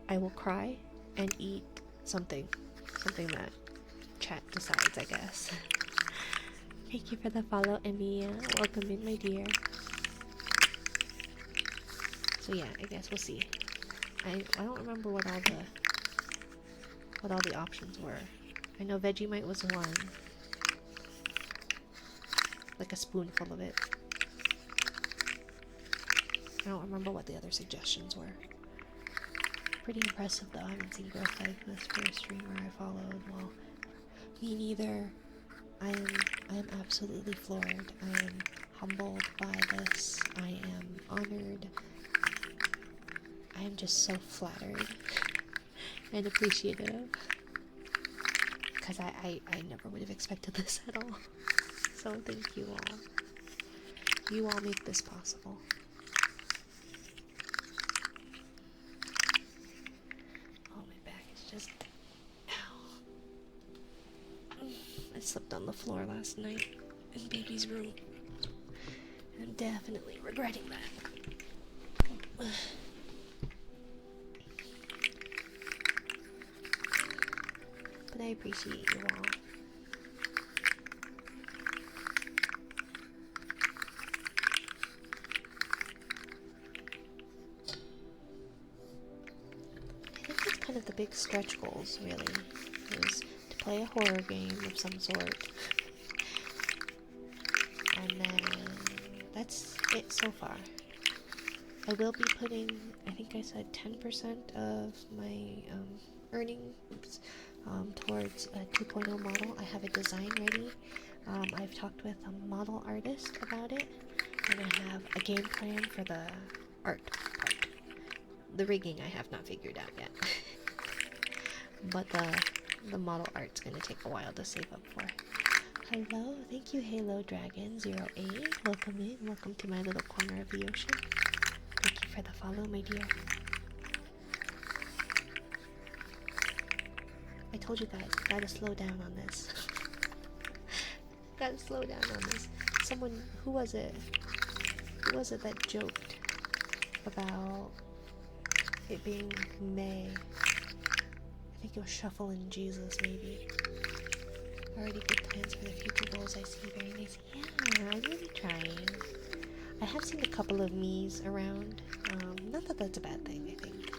I will cry and eat something. Something that chat decides, I guess. Thank you for the follow, Emiya. Welcome in, my dear. So yeah, I guess we'll see. I don't remember what all the options were. I know Vegemite was one. Like a spoonful of it. I don't remember what the other suggestions were. Pretty impressive though. I haven't seen growth like this for a streamer I followed. Well, me neither. I am absolutely floored. I am humbled by this. I am honored. I am just so flattered and appreciative. Because I never would have expected this at all. So thank you all. You all make this possible. Oh, my back is just... Ow. I slept on the floor last night in baby's room. And I'm definitely regretting that. But I appreciate you all. I think that's kind of the big stretch goals, really, is to play a horror game of some sort. And then that's it so far. I will be putting, I think I said 10% of my earnings towards a 2.0 model. I have a design ready. I've talked with a model artist about it, and I have a game plan for the art part. The rigging I have not figured out yet. But the model art's gonna take a while to save up for. Hello, thank you Halo Dragon 08. Welcome in, welcome to my little corner of the ocean. Thank you for the follow, my dear. I told you guys, gotta slow down on this. Gotta slow down on this. Someone, who was it? Who was it that joked about it being May? I think it was Shuffle and Jesus, maybe. Already good plans for the future goals I see. Very nice. Yeah, I'm really trying. I have seen a couple of me's around. Not that that's a bad thing, I think.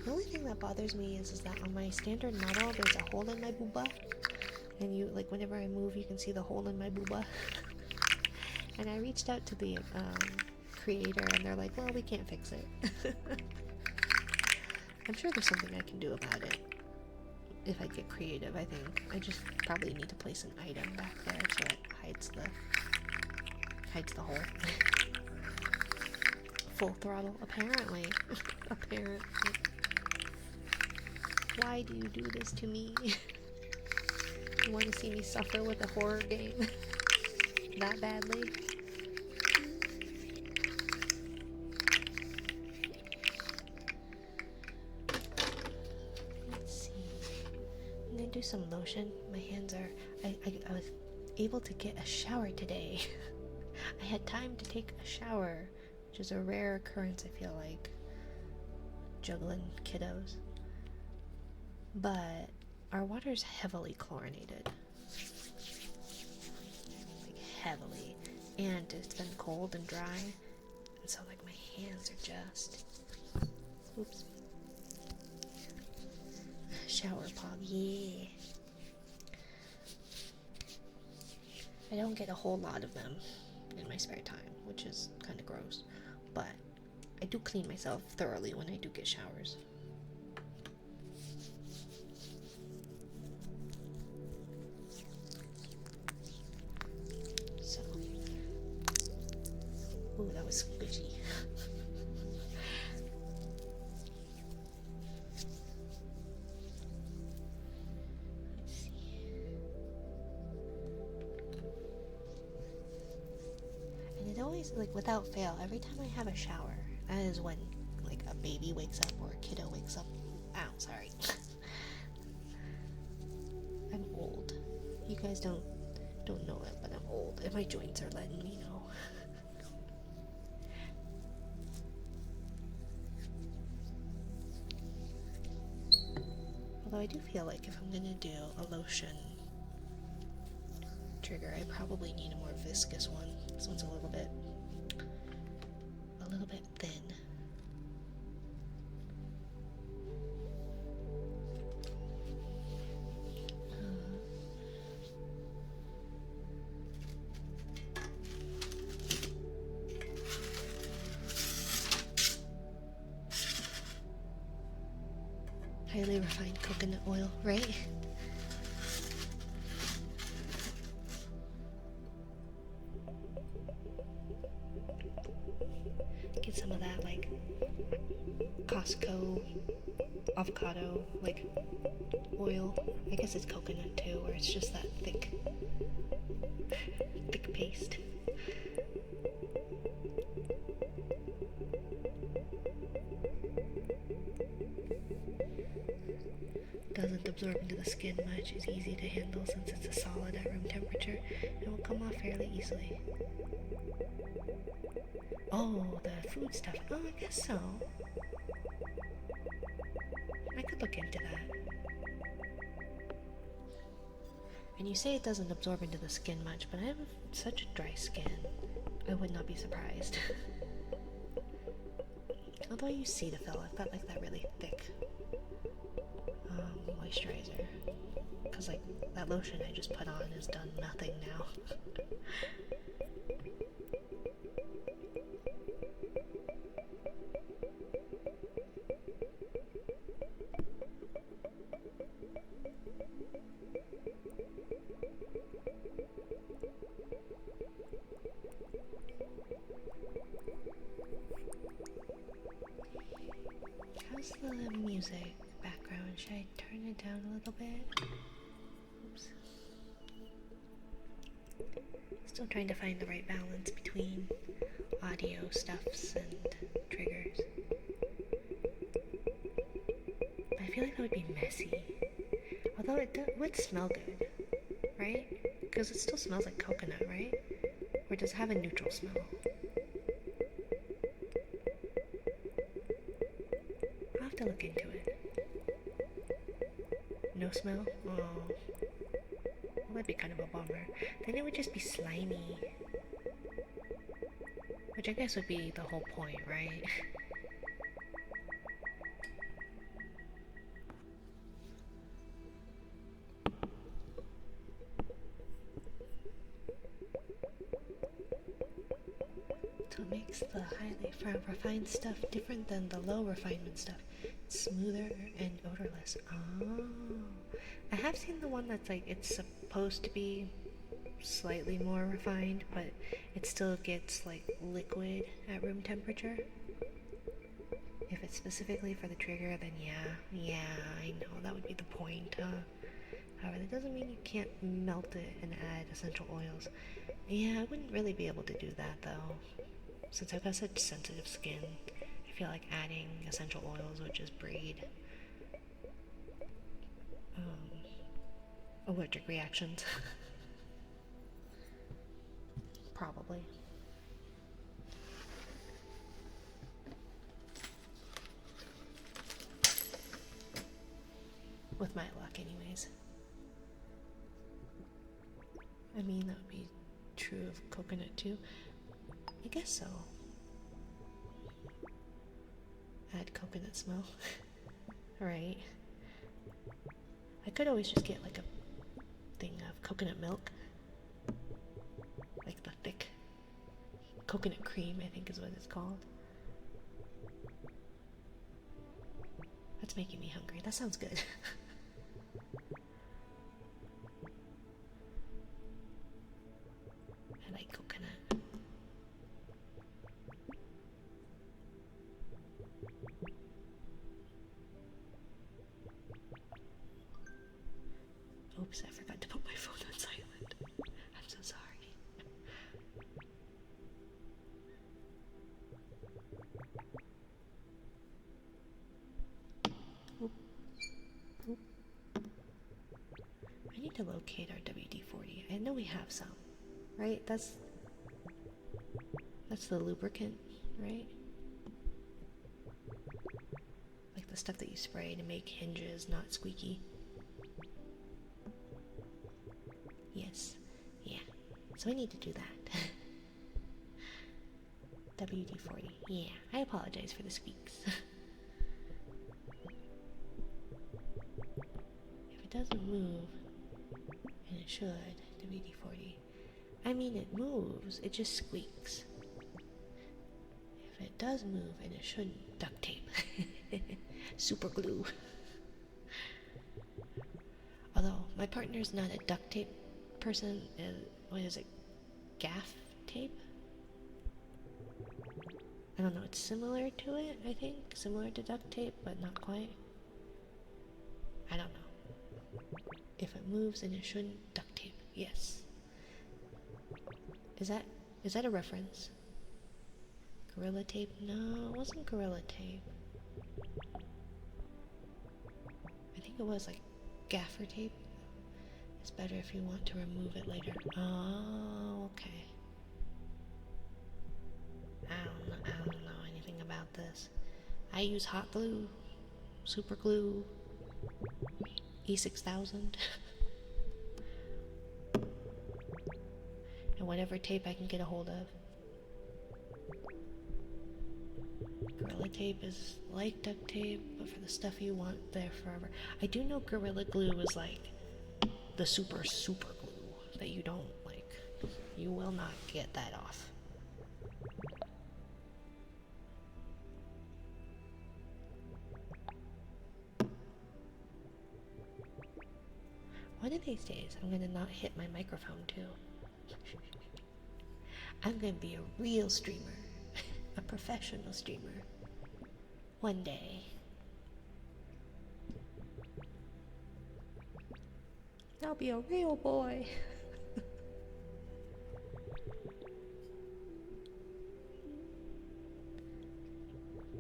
The only thing that bothers me is that on my standard model, there's a hole in my booba. And you, like, whenever I move, you can see the hole in my booba. And I reached out to the creator, and they're like, well, we can't fix it. I'm sure there's something I can do about it if I get creative. I think I just probably need to place an item back there so it hides the hole. Full throttle, apparently. Apparently. Why do you do this to me? You want to see me suffer with a horror game that badly? Let's see. I'm gonna do some lotion. My hands are. I was able to get a shower today. I had time to take a shower, which is a rare occurrence, I feel like. Juggling kiddos. But our water's heavily chlorinated. Like, heavily. And it's been cold and dry. And so, like, my hands are just... Oops. Shower pog, yeah. I don't get a whole lot of them in my spare time, which is kind of gross. But I do clean myself thoroughly when I do get showers. So, ooh, that was squishy. Let's see. And it always, like, without fail, every time I have a shower, that is when, like, a baby wakes up or a kiddo wakes up. Ow, sorry. I'm old. You guys don't know it, but I'm old, and my joints are letting me know. Although I do feel like if I'm gonna do a lotion trigger, I probably need a more viscous one. This one's a little bit thin. Highly refined coconut oil, right? Get some of that, like, Costco avocado, like, oil. I guess it's coconut too, where it's just that thick paste. Doesn't absorb into the skin much, is easy to handle since it's a solid at room temperature, and will come off fairly easily. Oh, the food stuff. Oh, I guess so. I could look into that. And you say it doesn't absorb into the skin much, but I have such a dry skin. I would not be surprised. Although I use Cetaphil, I've got, like, that really thick moisturizer. Because, like, that lotion I just put on has done nothing now. How's the music background? Should I turn it down a little bit? Oops. Still trying to find the right balance between audio stuffs and triggers. But I feel like that would be messy. Although it would smell good, right? Because it still smells like coconut, right? Or does it have a neutral smell? I'll have to look into it. No smell? Oh. Well, that'd be kind of a bummer. Then it would just be slimy. Which I guess would be the whole point, right? what makes the highly refined stuff different than the low refinement stuff? It's smoother and odorless. Oh. I have seen the one that's like, it's supposed to be slightly more refined, but it still gets like liquid at room temperature. If it's specifically for the trigger, then yeah, I know, that would be the point, However, that doesn't mean you can't melt it and add essential oils. Yeah, I wouldn't really be able to do that though. Since I've got such sensitive skin, I feel like adding essential oils would just breed allergic reactions. Probably. With my luck, anyways. I mean, that would be true of coconut too. I guess so. Add coconut smell. Right. I could always just get like a thing of coconut milk. Like the thick coconut cream, I think is what it's called. That's making me hungry. That sounds good. I like coconut. Oops, I forgot to put my phone on silent. I'm so sorry. Oop. Oop. I need to locate our WD-40. I know we have some, right? That's the lubricant, right? Like the stuff that you spray to make hinges not squeaky. Yes. Yeah. So I need to do that. WD-40. Yeah. I apologize for the squeaks. If it doesn't move, and it should, WD-40. I mean, it moves, it just squeaks. If it does move, and it shouldn't, duct tape. Super glue. Although, my partner's not a duct tape person. What is it? Gaff tape? I don't know, it's similar to it, I think. Similar to duct tape, but not quite. I don't know. If it moves and it shouldn't, duct tape. Yes. Is that a reference? Gorilla tape? No, it wasn't Gorilla tape. I think it was like gaffer tape. It's better if you want to remove it later. Oh, okay. I don't know anything about this. I use hot glue, super glue, E6000, and whatever tape I can get a hold of. Gorilla tape is like duct tape, but for the stuff you want there forever. I do know Gorilla Glue is like the super glue that you don't like. You will not get that off. One of these days, I'm gonna not hit my microphone too. I'm gonna be a real streamer. A professional streamer. One day. I'll be a real boy.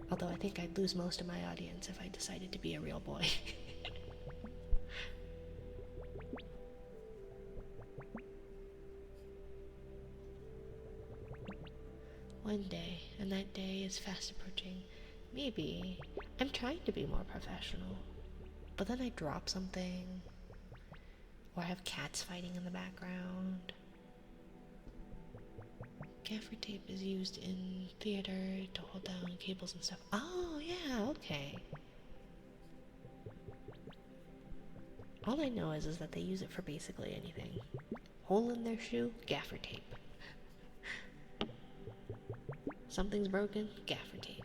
Although I think I'd lose most of my audience if I decided to be a real boy. One day, and that day is fast approaching. Maybe I'm trying to be more professional, but then I drop something, or I have cats fighting in the background. Gaffer tape is used in theater to hold down cables and stuff. Oh, yeah, okay. All I know is that they use it for basically anything. Hole in their shoe, gaffer tape. Something's broken, gaffer tape.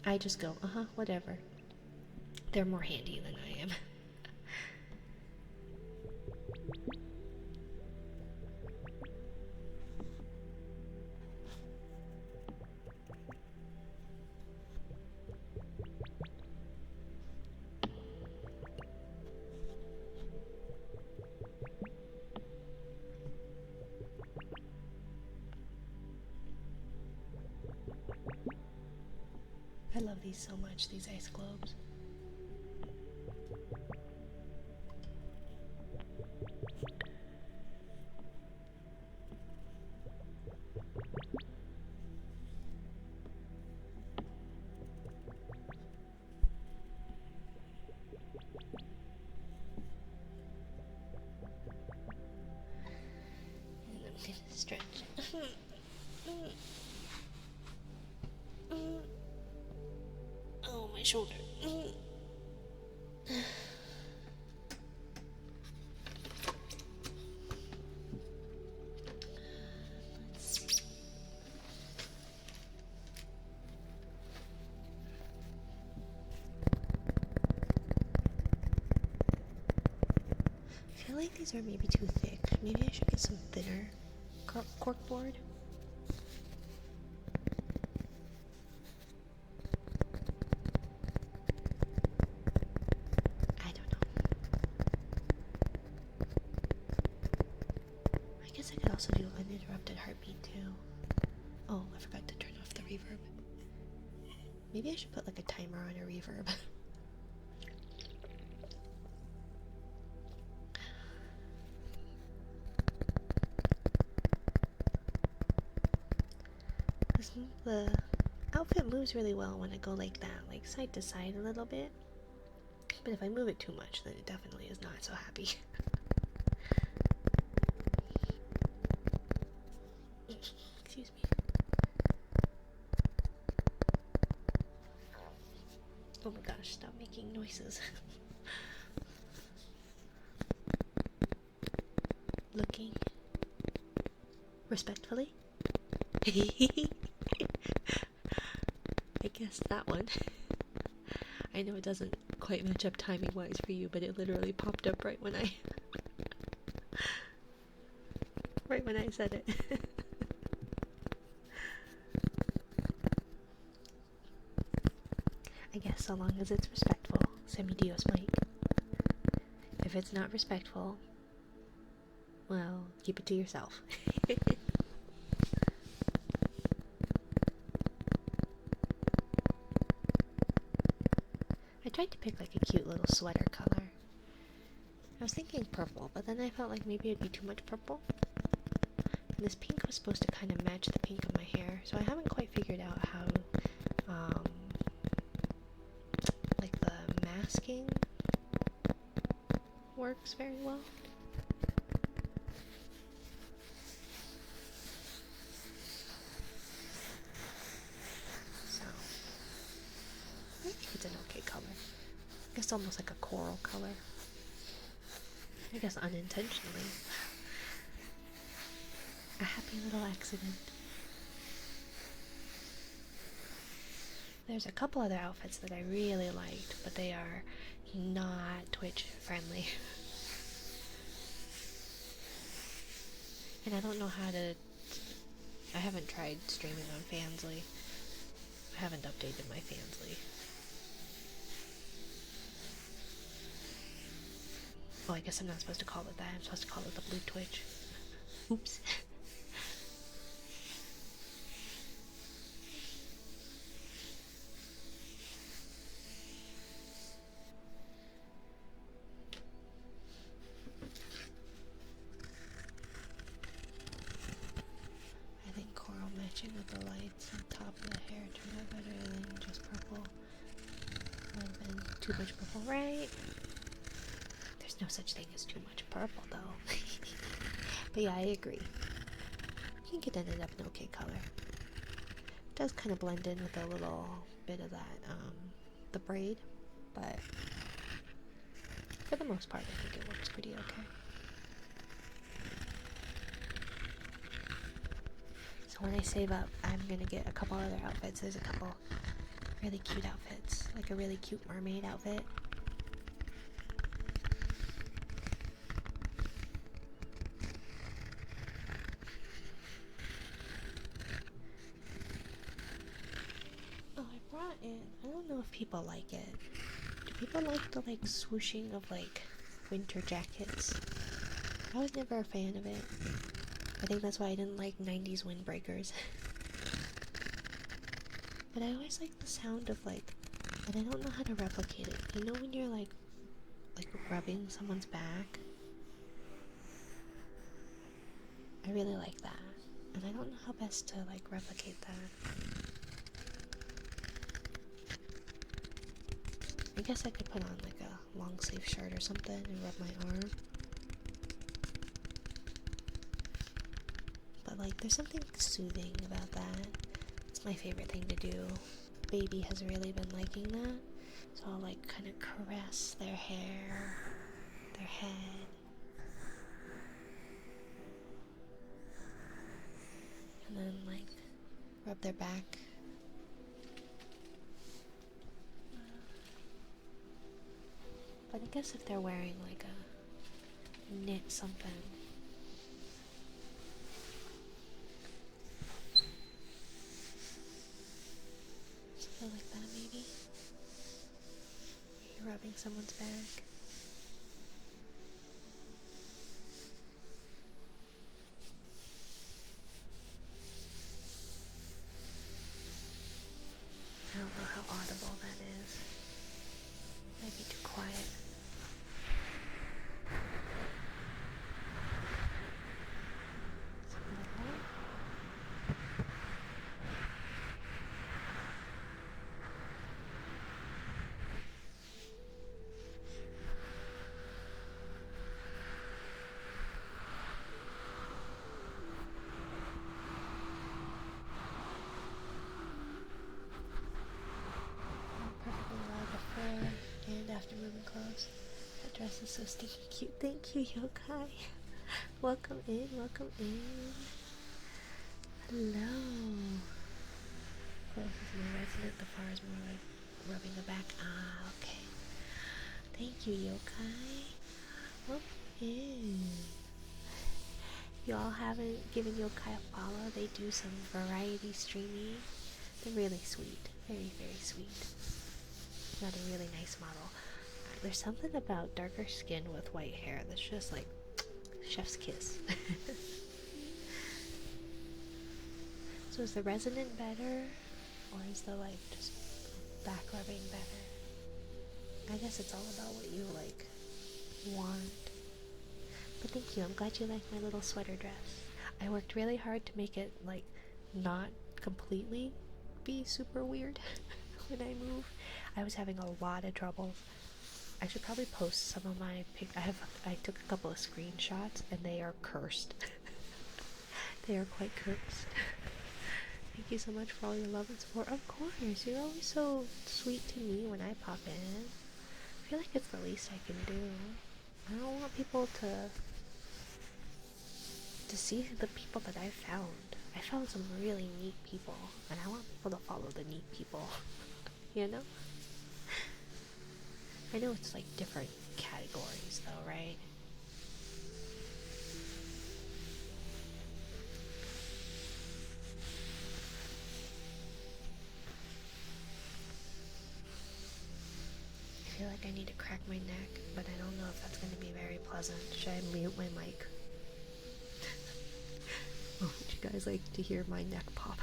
I just go, whatever. They're more handy than I am. I love these so much, these ice globes. And I'm gonna stretch. Oh, my shoulder. I feel like these are maybe too thick. Maybe I should get some thinner corkboard. I don't know. I guess I could also do uninterrupted heartbeat too. Oh, I forgot to turn off the reverb. Maybe I should put like a timer on a reverb. The outfit moves really well when I go like that, like side to side a little bit. But if I move it too much, then it definitely is not so happy. Excuse me. Oh my gosh, stop making noises. Looking respectfully. I guess that one. I know it doesn't quite match up timing wise for you, but it literally popped up right when I said it. I guess so long as it's respectful. Semi Dios Mike. If it's not respectful, well, keep it to yourself. I tried to pick like a cute little sweater color. I was thinking purple, but then I felt like maybe it'd be too much purple. And this pink was supposed to kind of match the pink of my hair, so I haven't quite figured out how, like the masking works very well. So, I think it's an okay color. I guess almost like a coral color. I guess unintentionally. A happy little accident. There's a couple other outfits that I really liked, but they are not Twitch friendly. And I don't know how to... I haven't tried streaming on Fansly. I haven't updated my Fansly. Oh, I guess I'm not supposed to call it that. I'm supposed to call it the Blue Twitch. Oops. I think coral matching with the lights on top of the hair turned out better than just purple. Would have been too much purple, right? There's no such thing as too much purple, though. But yeah, I agree. I think it ended up an okay color. It does kind of blend in with a little bit of that, the braid, but for the most part, I think it works pretty okay. So when I save up, I'm gonna get a couple other outfits. There's a couple really cute outfits, like a really cute mermaid outfit. Oh, I brought in, I don't know if people like it. Do people like the like swooshing of like winter jackets? I was never a fan of it. I think that's why I didn't like 90s windbreakers. But I always like the sound of like, and I don't know how to replicate it. You know when you're like rubbing someone's back? I really like that. And I don't know how best to like replicate that. I guess I could put on like a long sleeve shirt or something and rub my arm. But like there's something soothing about that. It's my favorite thing to do. Baby has really been liking that. So I'll like kind of caress their hair, their head. And then like rub their back. But I guess if they're wearing like a knit something. Something like that maybe. You're rubbing someone's back. I don't know how audible that is. Might be too quiet. Something like that. Perfectly allowed before and after moving clothes. That dress is so stinky cute. Thank you, Yokai. Welcome in, welcome in. Hello. Close is more resonant, the far is more like rubbing the back. Ah, okay. Thank you, Yokai. Welcome in. Y'all haven't given Yokai a follow. They do some variety streaming. They're really sweet. Very, very sweet. Not a really nice model. There's something about darker skin with white hair that's just like chef's kiss. So is the resonant better, or is the like just back rubbing better? I guess it's all about what you like want. But thank you, I'm glad you like my little sweater dress. I worked really hard to make it like not completely be super weird when I move. I was having a lot of trouble. I should probably post some of my I took a couple of screenshots and they are cursed. They are quite cursed. Thank you so much for all your love and support. Of course, you're always so sweet to me when I pop in. I feel like it's the least I can do. I don't want people to see the people that I found. I found some really neat people, and I want people to follow the neat people. You know? I know it's like different categories though, right? I feel like I need to crack my neck, but I don't know if that's going to be very pleasant. Should I mute my mic? Oh, would you guys like to hear my neck pop?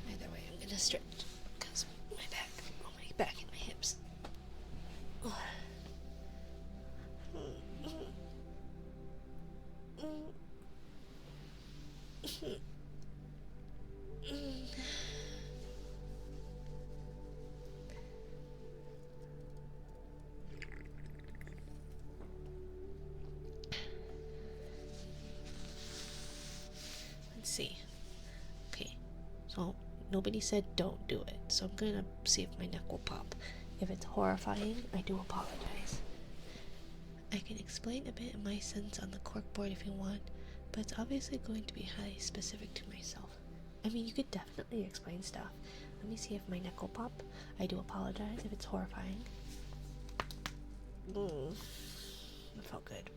Either way, I'm going to stretch because my back and my hips. see. Okay, so nobody said don't do it, so I'm gonna see if my neck will pop. If it's horrifying, I do apologize. I can explain a bit of my sense on the corkboard if you want, but it's obviously going to be highly specific to myself. I mean, you could definitely explain stuff. Let me see if my neck will pop. I do apologize if it's horrifying. That felt good.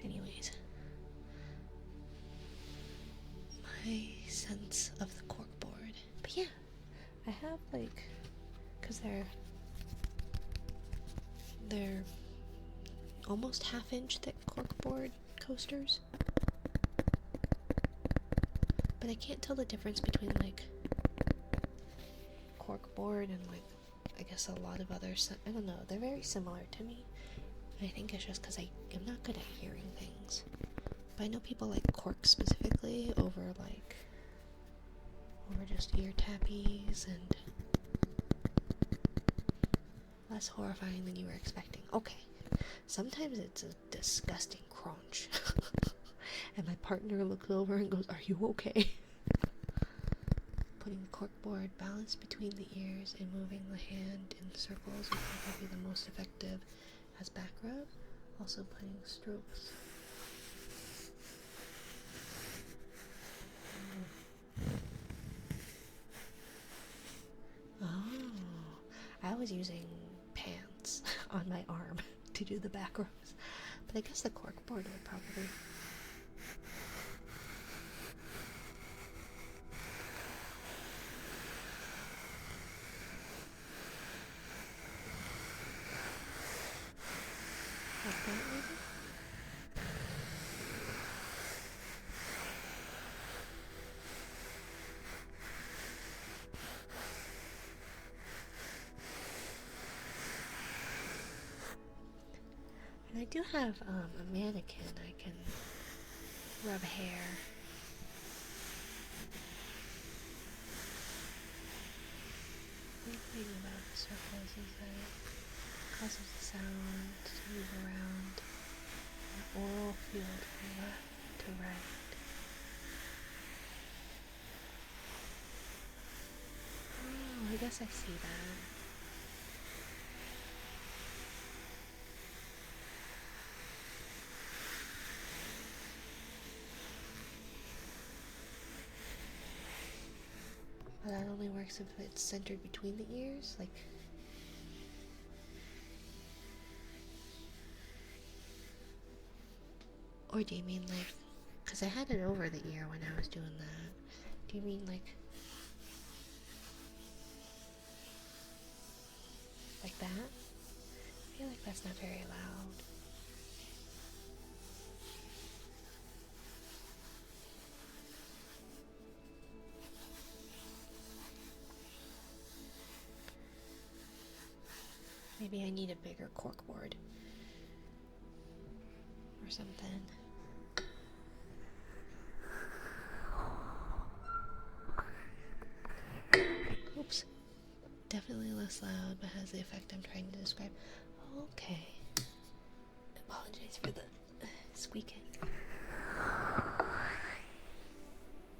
Anyways, my sense of the corkboard. But yeah, I have like, cause they're almost half-inch thick corkboard coasters. But I can't tell the difference between like corkboard and like I guess a lot of other. I don't know. They're very similar to me. I think it's just because I am not good at hearing things. But I know people like cork specifically over just ear tappies and less horrifying than you were expecting. Okay. Sometimes it's a disgusting crunch. And my partner looks over and goes, "Are you okay?" Putting the corkboard balanced between the ears and moving the hand in circles would probably be the most effective as back rub. Also putting strokes. Oh, I was using pants on my arm to do the back rubs, but I guess the corkboard would probably. Like that, maybe? And I do have a mannequin I can rub hair. The thing about the circles is that it causes the sound to move around an oral field from left to right. Oh, I guess I see that. But that only works if it's centered between the ears, like. Or do you mean like, because I had it over the ear when I was doing that. Do you mean like that? I feel like that's not very loud. Maybe I need a bigger corkboard or something. Oops. Definitely less loud, but has the effect I'm trying to describe. Okay. Apologize for the squeaking.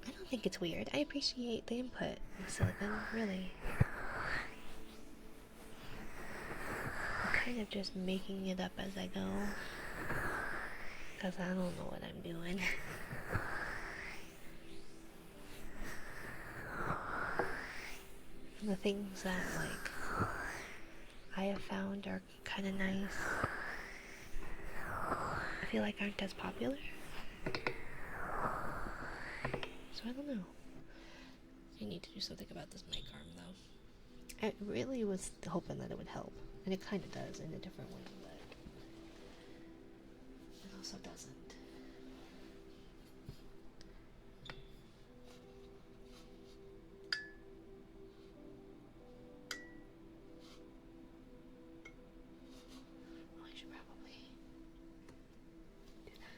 I don't think it's weird. I appreciate the input, Miss Silicon, really. I'm kind of just making it up as I go, because I don't know what I'm doing. The things that, like, I have found are kind of nice, I feel like aren't as popular. So I don't know. I need to do something about this mic arm, though. I really was hoping that it would help, and it kind of does in a different way, but it also doesn't. Oh, I should probably do that.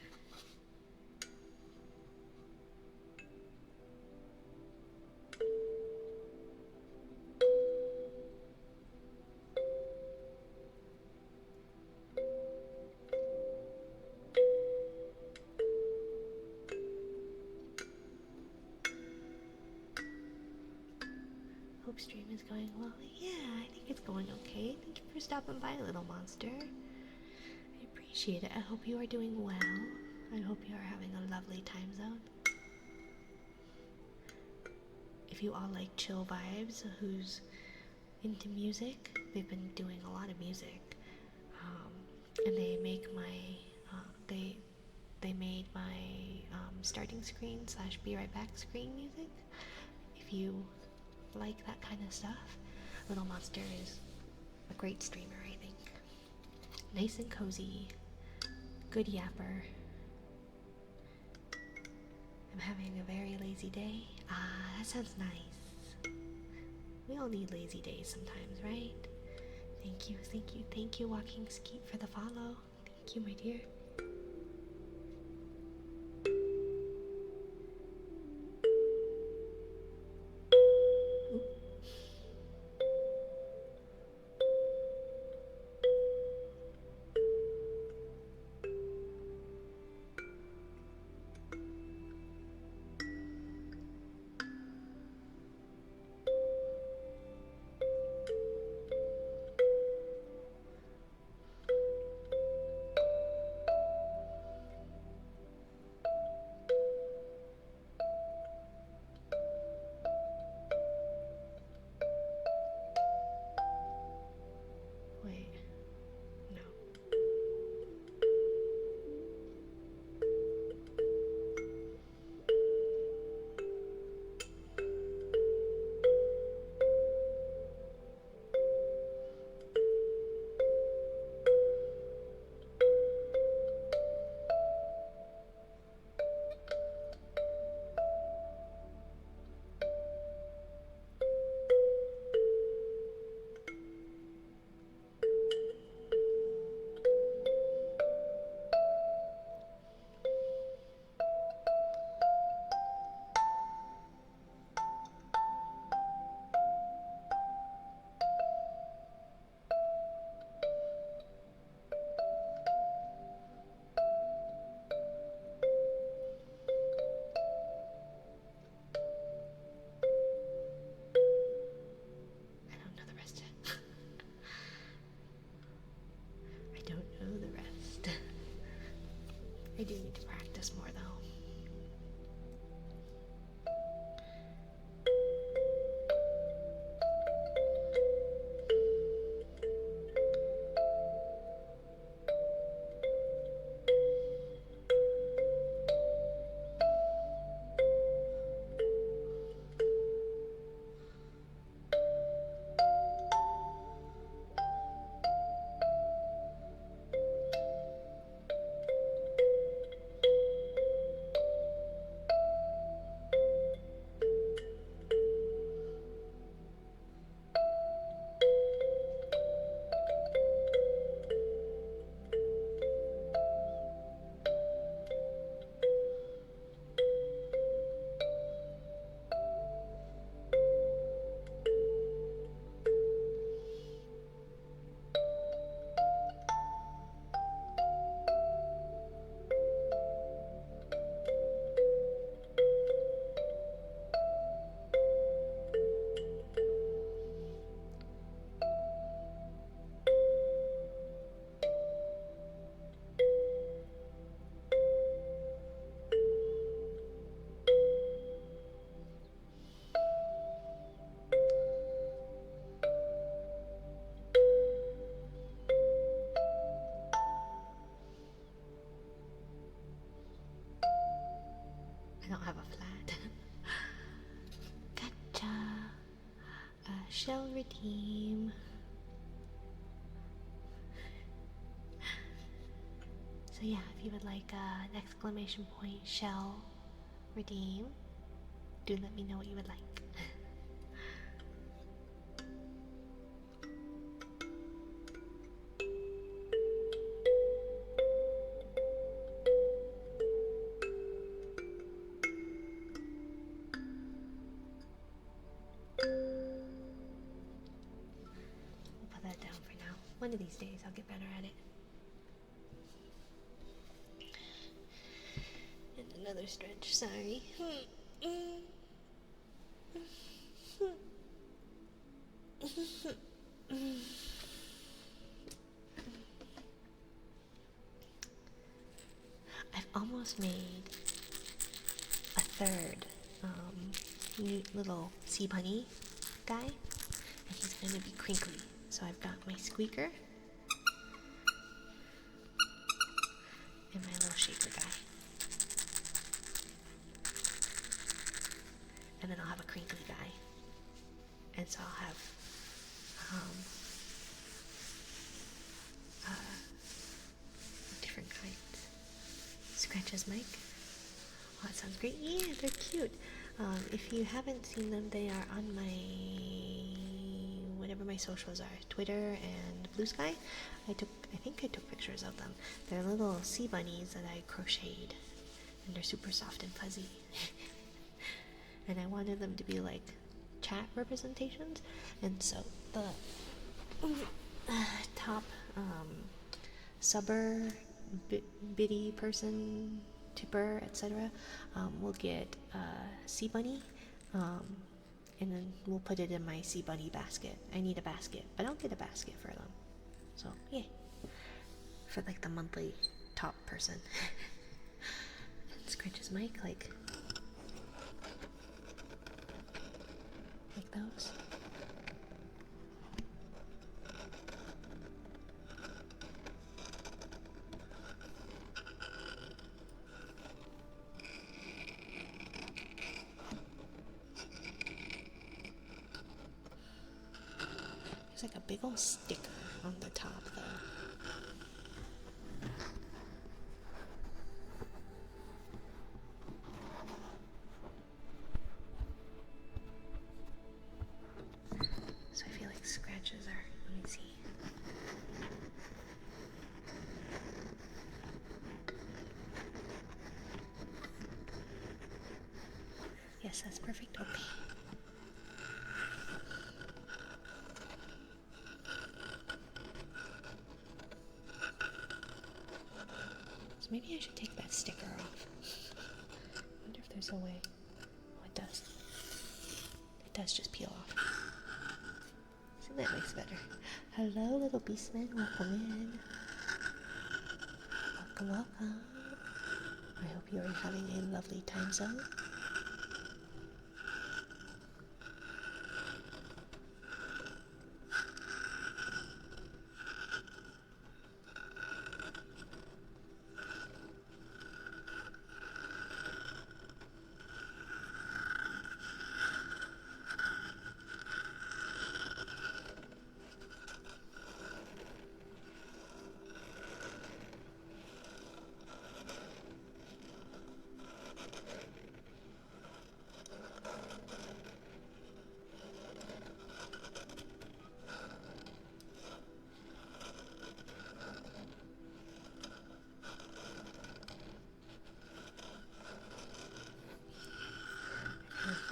stream is going well. Yeah, I think it's going okay. Thank you for stopping by, little monster. I appreciate it. I hope you are doing well. I hope you are having a lovely time zone. If you all like chill vibes, who's into music, they've been doing a lot of music. And they make my, they made my starting screen / be right back screen music. If you like that kind of stuff, Little Monster is a great streamer, I think. Nice and cozy, good yapper. I'm having a very lazy day. Ah, that sounds nice. We all need lazy days sometimes, right? Thank you, Walking Skeet, for the follow. Thank you, my dear. Wait, no. I don't know the rest yet. I don't know the rest. I do need to practice more, though. I don't have a flat. Gotcha. Shell redeem. So yeah, if you would like an exclamation point shell redeem, do let me know what you would like. We'll put that down for now. One of these days I'll get better at it. And another stretch, sorry. almost made a third little sea bunny guy, and he's going to be crinkly. So I've got my squeaker and my little shaker guy. And then I'll have a crinkly guy. And so I'll have different kinds. Scratches Mike. Oh, that sounds great. Yeah, they're cute. If you haven't seen them, they are on my whatever my socials are, Twitter and Blue Sky. I think I took pictures of them. They're little sea bunnies that I crocheted, and they're super soft and fuzzy. And I wanted them to be like chat representations, and so the top subber, biddy person, tipper, etc. Will get a sea bunny, and then we'll put it in my sea bunny basket. I need a basket. I don't get a basket for them, so yeah, for like the monthly top person. And Scratches Mike like those. There's like a big old sticker on the top though. So I feel like scratches are, let me see. Yes, that's perfect. Okay. So maybe I should take that sticker off. I wonder if there's a way. Oh, it does. It does just peel off. So that makes it better. Hello, little beastmen. Welcome in. Welcome, welcome. I hope you are having a lovely time zone.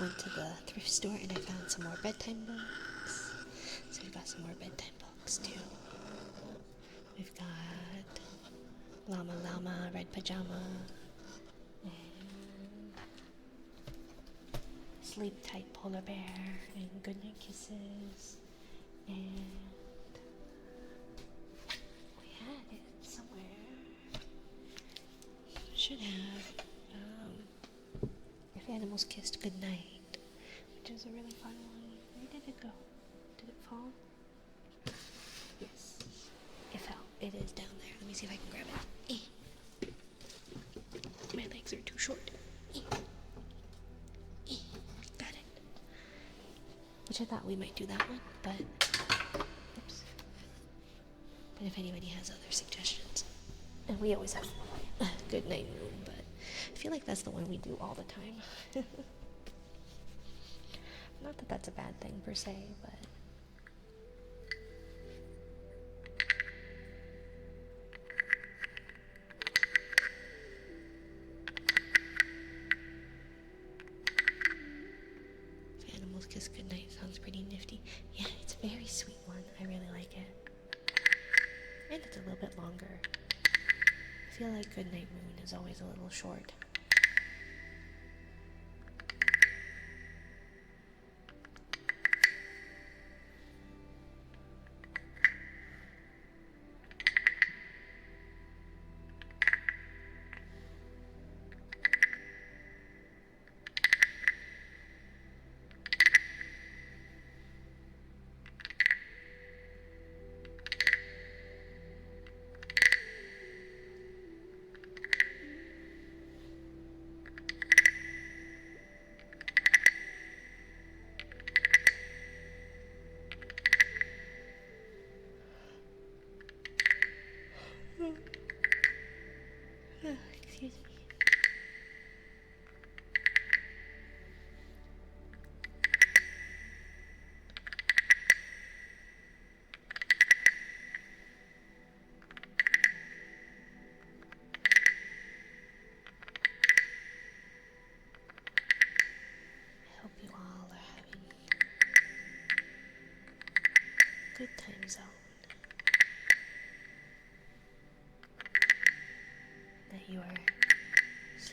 Went to the thrift store and I found some more bedtime books. So we've got some more bedtime books too. We've got Llama Llama, Red Pajama, and Sleep Tight Polar Bear, and Goodnight Kisses, and we had it somewhere. Should have. If Animals Kissed Goodnight, which is a really fun one. Where did it go? Did it fall? Yes. It fell. It is down there. Let me see if I can grab it. My legs are too short. Got it. Which I thought we might do that one, but oops. But if anybody has other suggestions, and we always have Goodnight Moon, but I feel like that's the one we do all the time. Not that that's a bad thing per se, but Animals Kiss Goodnight sounds pretty nifty. Yeah, it's a very sweet one. I really like it. And it's a little bit longer. I feel like Goodnight Moon is always a little short.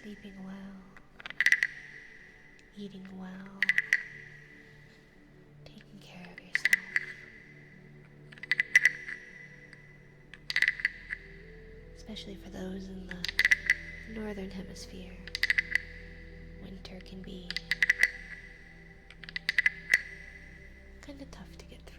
sleeping well, eating well, taking care of yourself. Especially for those in the northern hemisphere, winter can be kind of tough to get through.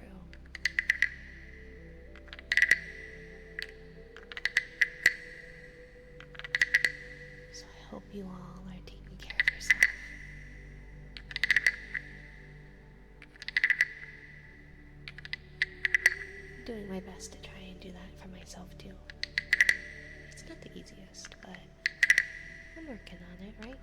So I hope you all are taking care of yourself. I'm doing my best to try and do that for myself too. It's not the easiest, but I'm working on it, right?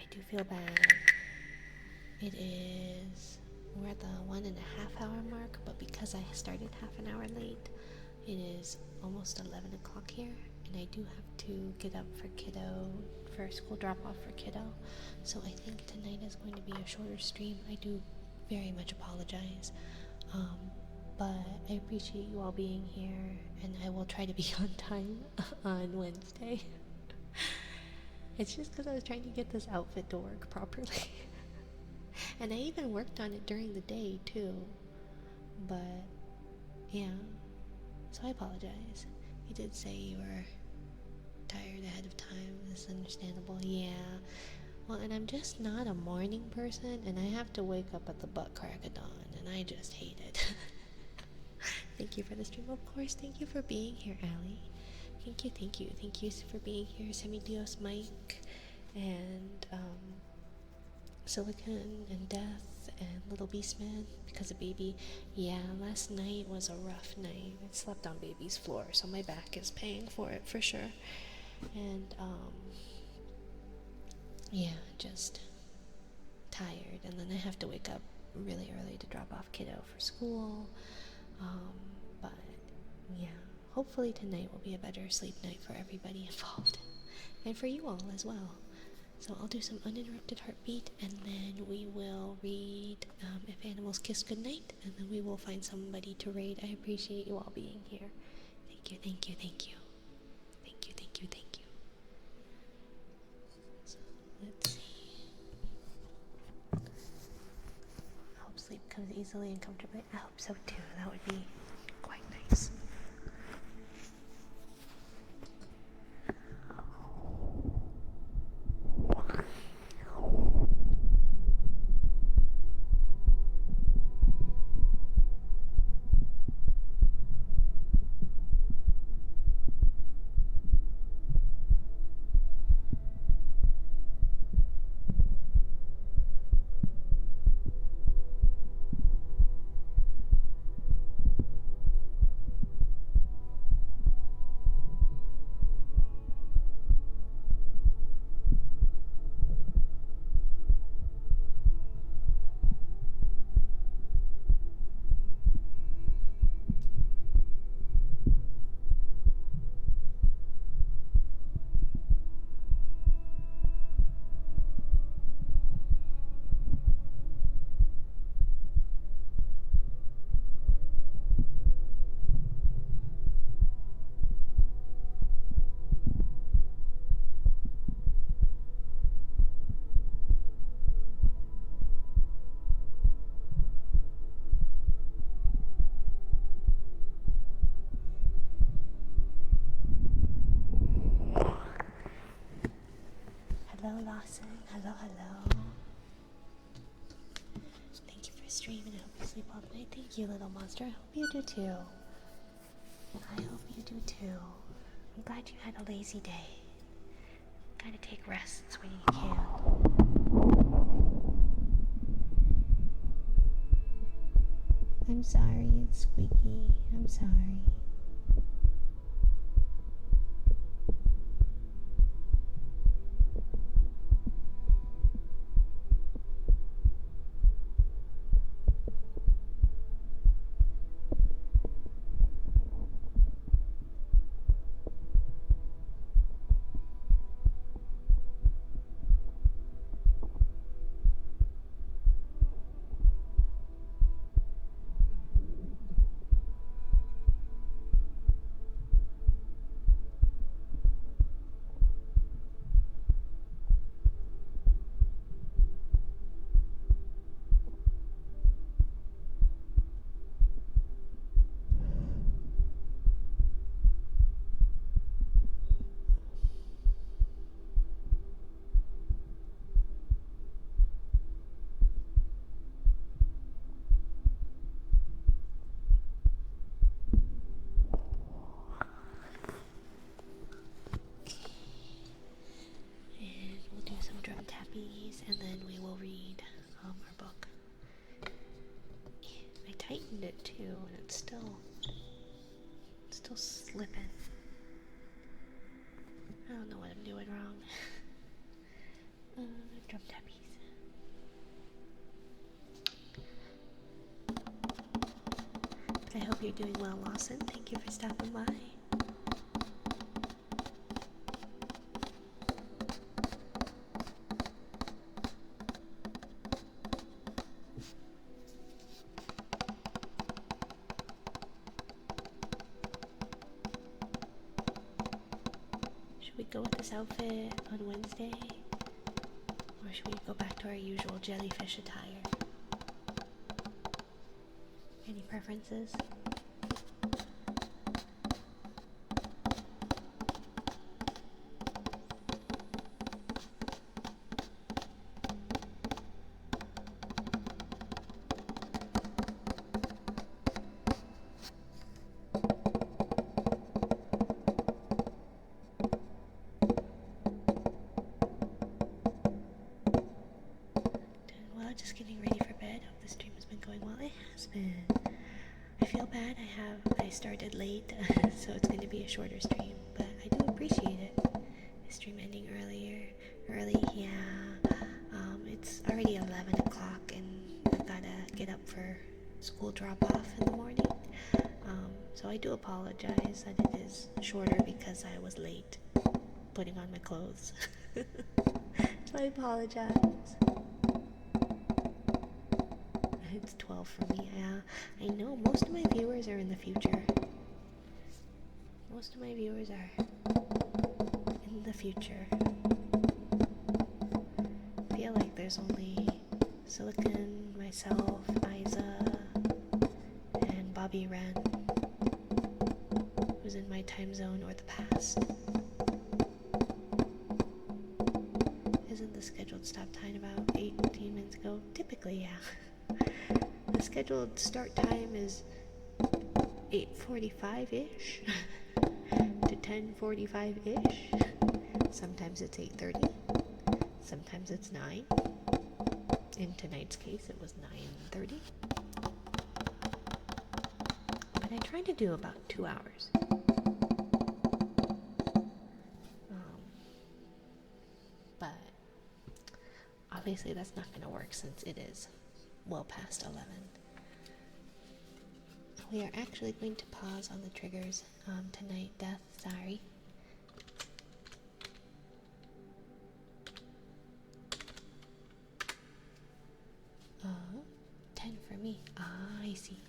I do feel bad. We're at the 1.5 hour mark, but because I started half an hour late, it is almost 11 o'clock here, and I do have to get up for school drop off for kiddo. So I think tonight is going to be a shorter stream. I do very much apologize. But I appreciate you all being here, and I will try to be on time on Wednesday. It's just because I was trying to get this outfit to work properly. And I even worked on it during the day too. But yeah, so I apologize. You did say you were tired ahead of time. It's understandable. Yeah. Well, and I'm just not a morning person, and I have to wake up at the butt crack of dawn, and I just hate it. Thank you for the stream, of course. Thank you for being here, Allie. Thank you for being here, Semidios, Mike, and Silicon, and Death, and Little Beastman, because of Baby. Yeah, last night was a rough night. I slept on Baby's floor, so my back is paying for it for sure. And yeah, just tired, and then I have to wake up really early to drop off kiddo for school. But yeah, hopefully tonight will be a better sleep night for everybody involved, and for you all as well. So I'll do some uninterrupted heartbeat, and then we will read If Animals Kiss Goodnight, and then we will find somebody to raid. I appreciate you all being here. Thank you. So let's see. I hope sleep comes easily and comfortably. I hope so too. That would be quite nice. Hello, Lawson. Hello. Thank you for streaming. I hope you sleep all night. Thank you, little monster. I hope you do too. I'm glad you had a lazy day. Gotta take rests when you can. I'm sorry, it's squeaky. I'm sorry. it too, and it's still slipping. I don't know what I'm doing wrong. Drum tappies. But I hope you're doing well, Lawson. Thank you for stopping by. Should we go with this outfit on Wednesday? Or should we go back to our usual jellyfish attire? Any preferences? Just getting ready for bed. Hope the stream has been going well. It has been. I feel bad. I started late, so it's going to be a shorter stream, but I do appreciate it. The stream ending early, yeah. It's already 11 o'clock, and I've got to get up for school drop-off in the morning. So I do apologize that it is shorter because I was late putting on my clothes. So I apologize. It's 12 for me. I know most of my viewers are in the future. Most of my viewers are in the future. I feel like there's only Silicon, myself, Isa, and Bobby Wren, who's in my time zone or the past. Isn't the scheduled stop time about 18 minutes ago? Typically, yeah. The scheduled start time is 8:45-ish to 10:45-ish. Sometimes it's 8:30. Sometimes it's 9. In tonight's case, it was 9:30. But I try to do about 2 hours. But obviously that's not going to work since it is well past 11. We are actually going to pause on the triggers tonight, Death. Sorry. 10 for me. Ah, I see.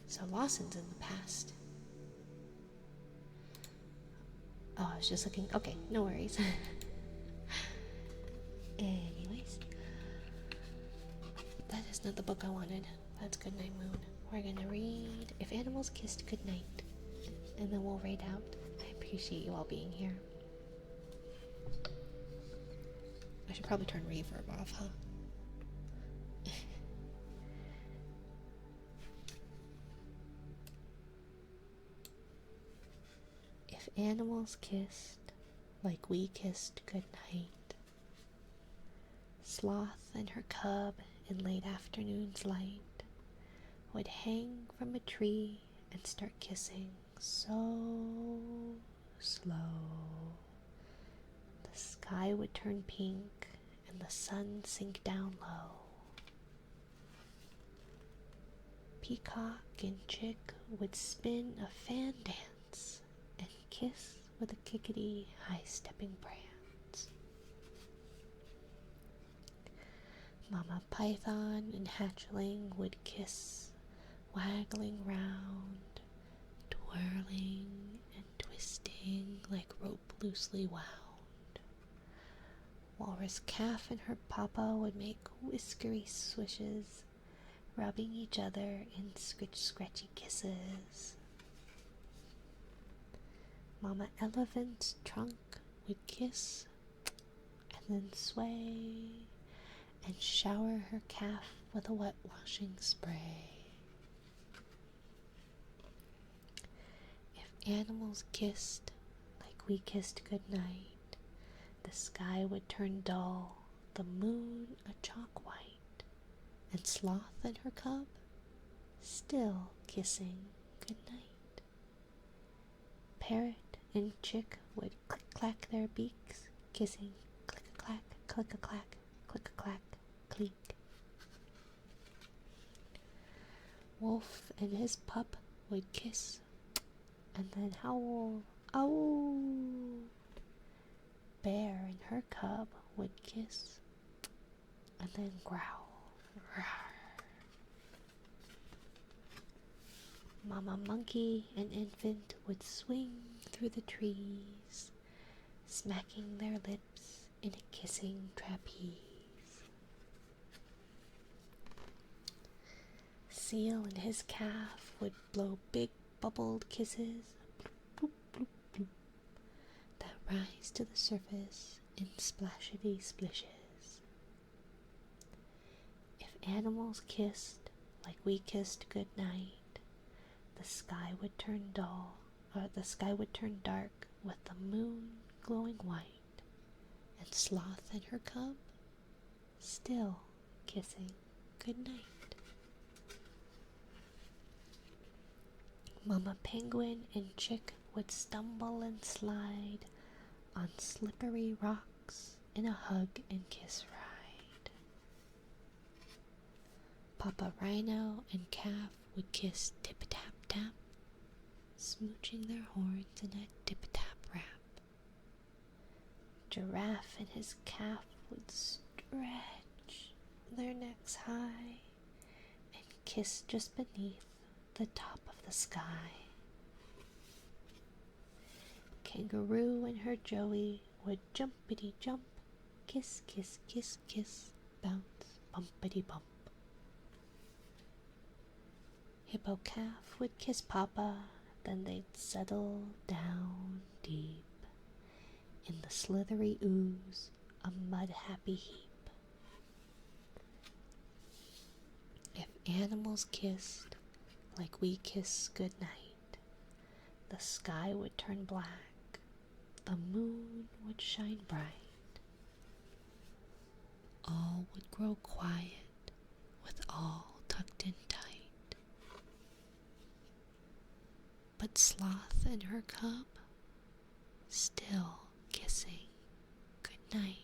So Lawson's in the past. Oh, I was just looking. Okay, no worries. Anyways. That is not the book I wanted. That's Goodnight Moon. We're gonna read If Animals Kissed Goodnight, and then we'll read out. I appreciate you all being here. I should probably turn reverb off, huh? If animals kissed like we kissed goodnight, Sloth and her cub in late afternoon's light would hang from a tree and start kissing so slow. The sky would turn pink and the sun sink down low. Peacock and chick would spin a fan dance and kiss with a kickety high-stepping prance. Mama Python and hatchling would kiss, waggling round, twirling and twisting like rope loosely wound. Walrus calf and her papa would make whiskery swishes, rubbing each other in scratchy kisses. Mama elephant's trunk would kiss and then sway and shower her calf with a wet washing spray. If animals kissed like we kissed goodnight, the sky would turn dull, the moon a chalk white, and Sloth and her cub still kissing goodnight. Parrot and chick would click-clack their beaks, kissing click-a-clack, click-a-clack, click-a-clack, cleek. Wolf and his pup would kiss and then howl, ow. Bear and her cub would kiss and then growl, rawr. Mama monkey and infant would swing through the trees, smacking their lips in a kissing trapeze. Seal and his calf would blow big bubbled kisses, bloop, bloop, bloop, bloop, that rise to the surface in splashity splishes. If animals kissed like we kissed goodnight, the sky would turn dark with the moon glowing white, and Sloth and her cub still kissing goodnight. Mama penguin and chick would stumble and slide on slippery rocks in a hug and kiss ride. Papa rhino and calf would kiss tip-tap-tap, smooching their horns in a tip-tap rap. Giraffe and his calf would stretch their necks high and kiss just beneath the top of the sky. Kangaroo and her joey would jumpity jump, kiss, kiss, kiss, kiss, bounce, bumpity bump. Hippo calf would kiss Papa, then they'd settle down deep in the slithery ooze, a mud-happy heap. If animals kissed like we kiss goodnight, the sky would turn black, the moon would shine bright, all would grow quiet with all tucked in tight. But Sloth and her cub still kissing goodnight.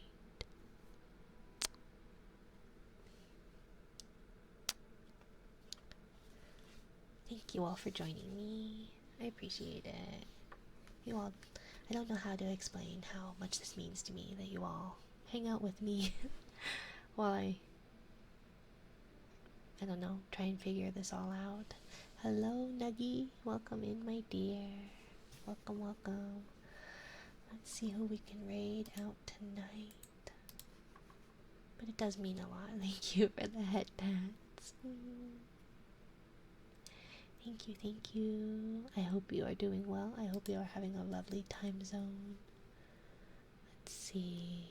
Thank you all for joining me. I appreciate it. You all, I don't know how to explain how much this means to me that you all hang out with me while I don't know, try and figure this all out. Hello, Nuggy. Welcome in, my dear. Welcome, welcome. Let's see who we can raid out tonight. But it does mean a lot. Thank you for the head pats. Thank you, thank you. I hope you are doing well. I hope you are having a lovely time zone. Let's see.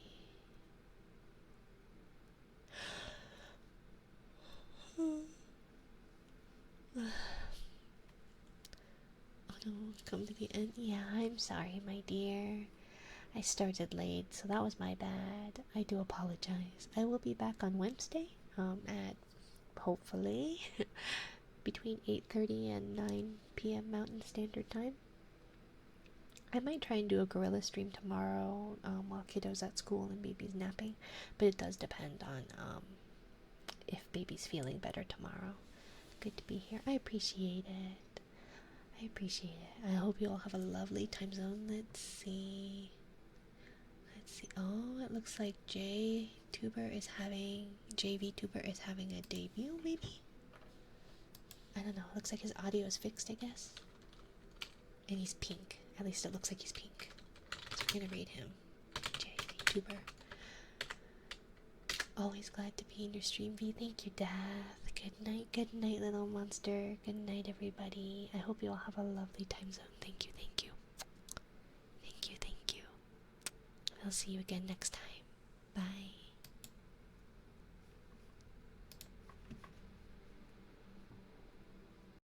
Oh no, come to the end. Yeah, I'm sorry, my dear. I started late, so that was my bad. I do apologize. I will be back on Wednesday, at hopefully between 8:30 and 9 p.m. Mountain Standard Time. I might try and do a gorilla stream tomorrow while kiddo's at school and baby's napping, but it does depend on if baby's feeling better tomorrow. Good to be here. I appreciate it. I appreciate it. I hope you all have a lovely time zone. Let's see. Oh, it looks like JVTuber is having a debut, maybe? I don't know. It looks like his audio is fixed, I guess. And he's pink. At least it looks like he's pink. So we're gonna raid him. JVTuber. Always glad to be in your stream, V. Thank you, Death. Good night, little monster. Good night, everybody. I hope you all have a lovely time zone. Thank you, thank you. Thank you, thank you. I'll see you again next time. Bye.